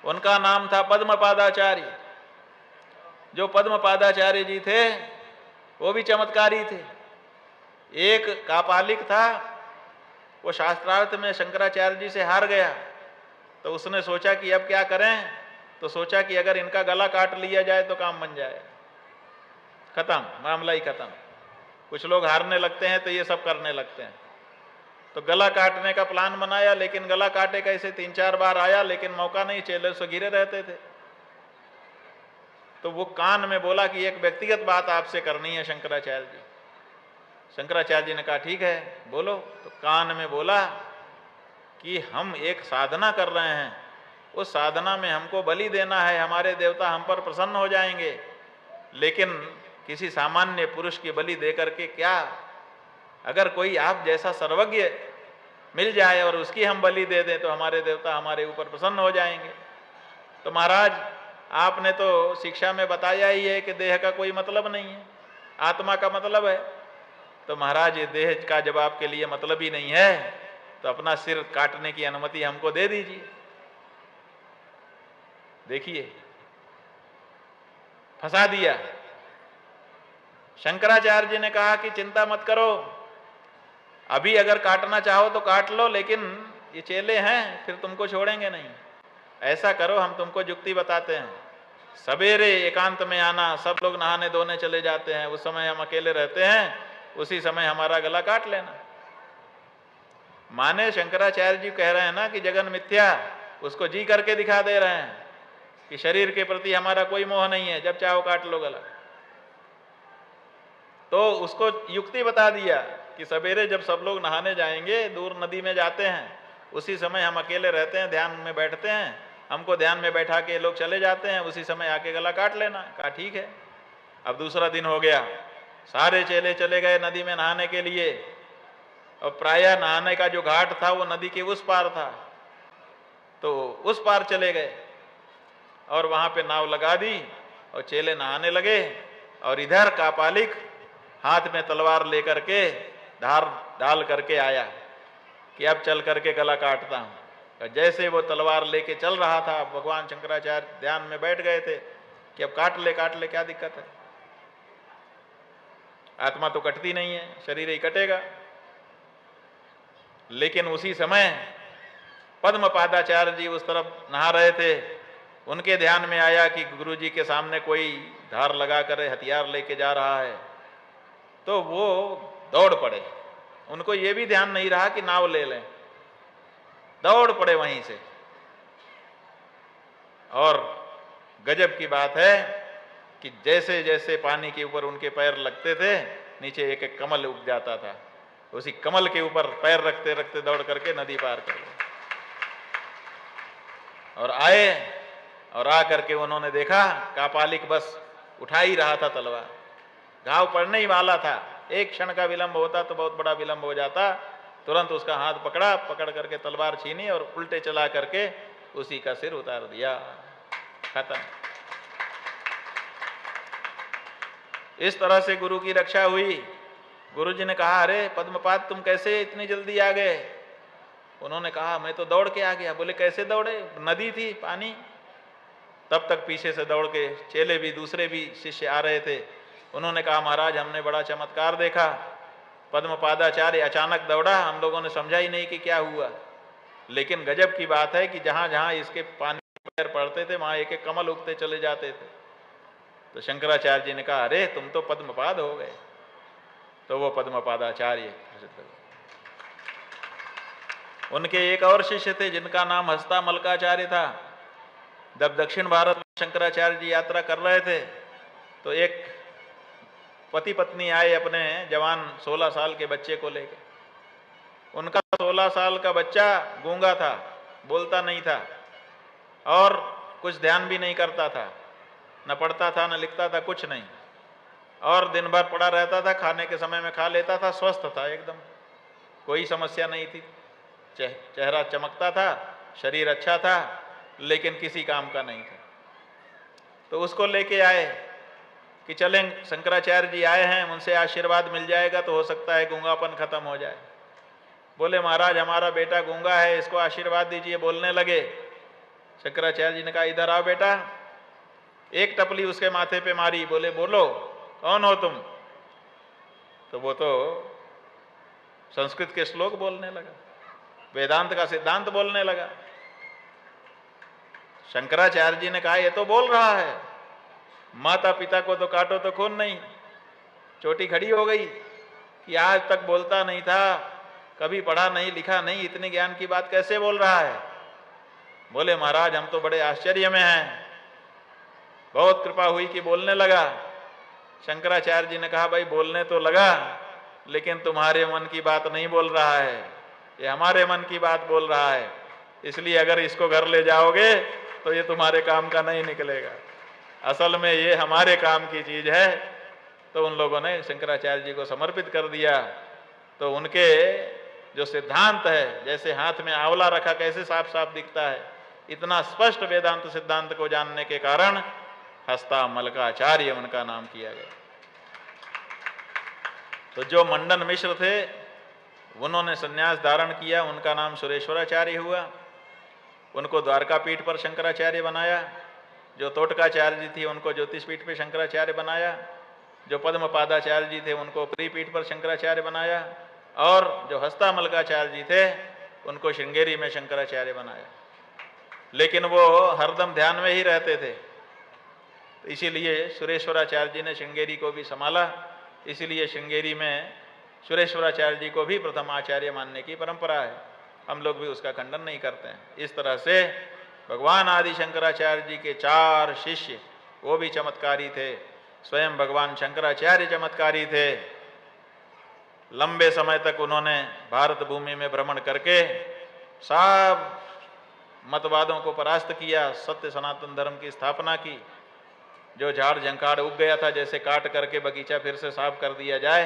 उनका नाम था पद्मपादाचार्य। जो पद्मपादाचार्य जी थे वो भी चमत्कारी थे। एक कापालिक था, वो शास्त्रार्थ में शंकराचार्य जी से हार गया, तो उसने सोचा कि अब क्या करें। तो सोचा कि अगर इनका गला काट लिया जाए तो काम बन जाए, खत्म, मामला ही खत्म। कुछ लोग हारने लगते हैं तो ये सब करने लगते हैं। तो गला काटने का प्लान बनाया, लेकिन गला काटे कैसे, 3-4 बार आया लेकिन मौका नहीं, चेले से घिरे रहते थे। तो वो कान में बोला कि एक व्यक्तिगत बात आपसे करनी है शंकराचार्य जी। शंकराचार्य जी ने कहा ठीक है बोलो। तो कान में बोला कि हम एक साधना कर रहे हैं, उस साधना में हमको बलि देना है, हमारे देवता हम पर प्रसन्न हो जाएंगे, लेकिन किसी सामान्य पुरुष की बलि दे करके क्या, अगर कोई आप जैसा सर्वज्ञ मिल जाए और उसकी हम बलि दे दें तो हमारे देवता हमारे ऊपर प्रसन्न हो जाएंगे। तो महाराज आपने तो शिक्षा में बताया ही है कि देह का कोई मतलब नहीं है, आत्मा का मतलब है। तो महाराज ये देह का जब आपके लिए मतलब ही नहीं है तो अपना सिर काटने की अनुमति हमको दे दीजिए। देखिए फंसा दिया। शंकराचार्य जी ने कहा कि चिंता मत करो, अभी अगर काटना चाहो तो काट लो, लेकिन ये चेले हैं फिर तुमको छोड़ेंगे नहीं। ऐसा करो, हम तुमको युक्ति बताते हैं, सवेरे एकांत में आना, सब लोग नहाने धोने चले जाते हैं, उस समय हम अकेले रहते हैं, उसी समय हमारा गला काट लेना। माने शंकराचार्य जी कह रहे हैं ना कि जगन मिथ्या, उसको जी करके दिखा दे रहे हैं कि शरीर के प्रति हमारा कोई मोह नहीं है, जब चाहो काट लो गला। तो उसको युक्ति बता दिया कि सवेरे जब सब लोग नहाने जाएंगे, दूर नदी में जाते हैं, उसी समय हम अकेले रहते हैं, ध्यान में बैठते हैं, हमको ध्यान में बैठा के लोग चले जाते हैं, उसी समय आके गला काट लेना। कहा ठीक है। अब दूसरा दिन हो गया, सारे चेले चले गए नदी में नहाने के लिए, और प्रायः नहाने का जो घाट था वो नदी के उस पार था, तो उस पार चले गए और वहां पे नाव लगा दी और चेले नहाने लगे। और इधर कापालिक हाथ में तलवार लेकर के धार डाल करके आया कि अब चल करके गला काटता हूं। और जैसे वो तलवार लेके चल रहा था, भगवान शंकराचार्य ध्यान में बैठ गए थे कि अब काट ले क्या दिक्कत है, आत्मा तो कटती नहीं है, शरीर ही कटेगा। लेकिन उसी समय पद्मपादाचार्य जी उस तरफ नहा रहे थे, उनके ध्यान में आया कि गुरु जी के सामने कोई धार लगा कर हथियार लेके जा रहा है। तो वो दौड़ पड़े, उनको ये भी ध्यान नहीं रहा कि नाव ले लें, दौड़ पड़े वहीं से। और गजब की बात है कि जैसे जैसे पानी के ऊपर उनके पैर लगते थे, नीचे एक एक कमल उग जाता था, उसी कमल के ऊपर पैर रखते रखते दौड़ करके नदी पार कर गए। और आए और आ करके उन्होंने देखा कापालिक बस उठा ही रहा था तलवार, घाव पड़ने ही वाला था, एक क्षण का विलंब होता तो बहुत बड़ा विलंब हो जाता। तुरंत उसका हाथ पकड़ा, पकड़ करके तलवार छीनी और उल्टे चला करके उसी का सिर उतार दिया, खत्म। इस तरह से गुरु की रक्षा हुई। गुरु जी ने कहा, अरे पद्मपाद तुम कैसे इतनी जल्दी आ गए? उन्होंने कहा, मैं तो दौड़ के आ गया। बोले, कैसे दौड़े? नदी थी, पानी। तब तक पीछे से दौड़ के चेले भी, दूसरे भी शिष्य आ रहे थे। उन्होंने कहा, महाराज हमने बड़ा चमत्कार देखा। पद्मपादाचार्य अचानक दौड़ा, हम लोगों ने समझा ही नहीं कि क्या हुआ। लेकिन गजब की बात है कि जहां जहां इसके पानी पैर पड़ते थे वहां एक एक कमल उगते चले जाते थे। तो शंकराचार्य जी ने कहा, अरे तुम तो पद्मपाद हो गए। तो वो पद्मपादाचार्य प्रसिद्ध हुए। उनके एक और शिष्य थे जिनका नाम हस्ता मलकाचार्य था। जब दक्षिण भारत में शंकराचार्य जी यात्रा कर रहे थे तो एक पति पत्नी आए अपने जवान 16 साल के बच्चे को लेकर। उनका 16 साल का बच्चा गूंगा था, बोलता नहीं था और कुछ ध्यान भी नहीं करता था, न पढ़ता था न लिखता था, कुछ नहीं। और दिन भर पड़ा रहता था, खाने के समय में खा लेता था, स्वस्थ था एकदम, कोई समस्या नहीं थी। चेहरा चमकता था, शरीर अच्छा था, लेकिन किसी काम का नहीं था। तो उसको लेके आए कि चलें, शंकराचार्य जी आए हैं, उनसे आशीर्वाद मिल जाएगा तो हो सकता है गूंगापन खत्म हो जाए। बोले, महाराज हमारा बेटा गूंगा है, इसको आशीर्वाद दीजिए। बोलने लगे। शंकराचार्य जी ने कहा, इधर आओ बेटा। एक टपली उसके माथे पे मारी। बोले, बोलो कौन हो तुम? तो वो तो संस्कृत के श्लोक बोलने लगा, वेदांत का सिद्धांत बोलने लगा। शंकराचार्य जी ने कहा, ये तो बोल रहा है, माता पिता को तो काटो तो खून नहीं। चोटी खड़ी हो गई कि आज तक बोलता नहीं था, कभी पढ़ा नहीं लिखा नहीं, इतने ज्ञान की बात कैसे बोल रहा है? बोले, महाराज हम तो बड़े आश्चर्य में हैं, बहुत कृपा हुई कि बोलने लगा। शंकराचार्य जी ने कहा, भाई बोलने तो लगा, लेकिन तुम्हारे मन की बात नहीं बोल रहा है, ये हमारे मन की बात बोल रहा है। इसलिए अगर इसको घर ले जाओगे तो ये तुम्हारे काम का नहीं निकलेगा, असल में ये हमारे काम की चीज है। तो उन लोगों ने शंकराचार्य जी को समर्पित कर दिया। तो उनके जो सिद्धांत है, जैसे हाथ में आंवला रखा कैसे साफ साफ दिखता है, इतना स्पष्ट वेदांत सिद्धांत को जानने के कारण हस्ता मलकाचार्य उनका नाम किया गया। तो जो मंडन मिश्र थे उन्होंने संन्यास धारण किया, उनका नाम सुरेश्वराचार्य हुआ। उनको द्वारकापीठ पर शंकराचार्य बनाया। जो तोटकाचार्य जी थी उनको ज्योतिषपीठ पर शंकराचार्य बनाया। जो पद्मपादाचार्य जी थे उनको पीठ पर शंकराचार्य बनाया। और जो हस्ता मलकाचार्य जी थे उनको श्रृंगेरी में शंकराचार्य बनाया। लेकिन वो हरदम ध्यान में ही रहते थे, तो इसीलिए सुरेश्वराचार्य जी ने श्रृंगेरी को भी संभाला। इसीलिए श्रृंगेरी में सुरेश्वराचार्य जी को भी प्रथम आचार्य मानने की परंपरा है। हम लोग भी उसका खंडन नहीं करते हैं। इस तरह से भगवान आदि शंकराचार्य जी के 4 शिष्य, वो भी चमत्कारी थे। स्वयं भगवान शंकराचार्य चमत्कारी थे। लंबे समय तक उन्होंने भारत भूमि में भ्रमण करके सब मतवादों को परास्त किया, सत्य सनातन धर्म की स्थापना की। जो झाड़ झंखाड़ उग गया था, जैसे काट करके बगीचा फिर से साफ कर दिया जाए,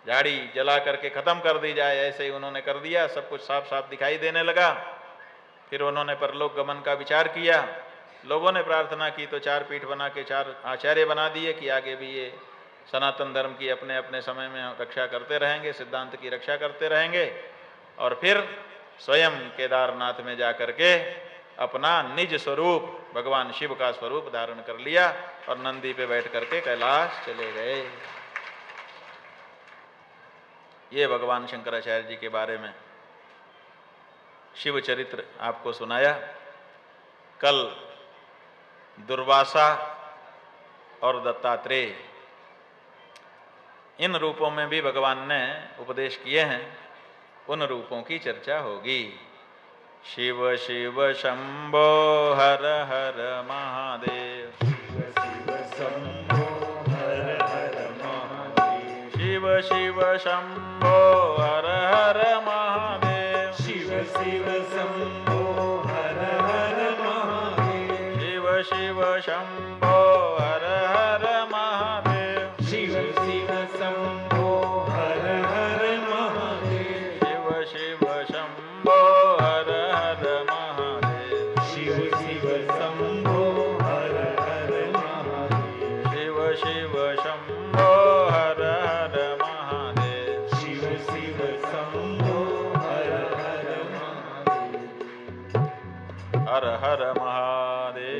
झाड़ी जला करके खत्म कर दी जाए, ऐसे ही उन्होंने कर दिया। सब कुछ साफ साफ दिखाई देने लगा। फिर उन्होंने परलोक गमन का विचार किया। लोगों ने प्रार्थना की तो 4 पीठ बना के 4 आचार्य बना दिए कि आगे भी ये सनातन धर्म की अपने अपने समय में रक्षा करते रहेंगे, सिद्धांत की रक्षा करते रहेंगे। और फिर स्वयं केदारनाथ में जा करके अपना निज स्वरूप, भगवान शिव का स्वरूप धारण कर लिया और नंदी पे बैठ करके कैलाश चले गए। ये भगवान शंकराचार्य जी के बारे में शिव चरित्र आपको सुनाया। कल दुर्वासा और दत्तात्रेय, इन रूपों में भी भगवान ने उपदेश किए हैं, उन रूपों की चर्चा होगी। शिव शिव शंभो हर हर महादेव। शिव शंभो हर हर महादेव। शिव शिव शंभो हर हर महादेव। शिव शिव शंभो हर हर महादेव। शिव शिव शंभो हर हर महादेव। शिव शिव शंभो हर हर महादेव। शिव शिव शंभो हर हर महादेव। शिव शिव शंभो हर हर महादेव। शिव शिव शंभो हर हर महादेव शिव शिव शंभो हर हर महादेव हर हर महादेव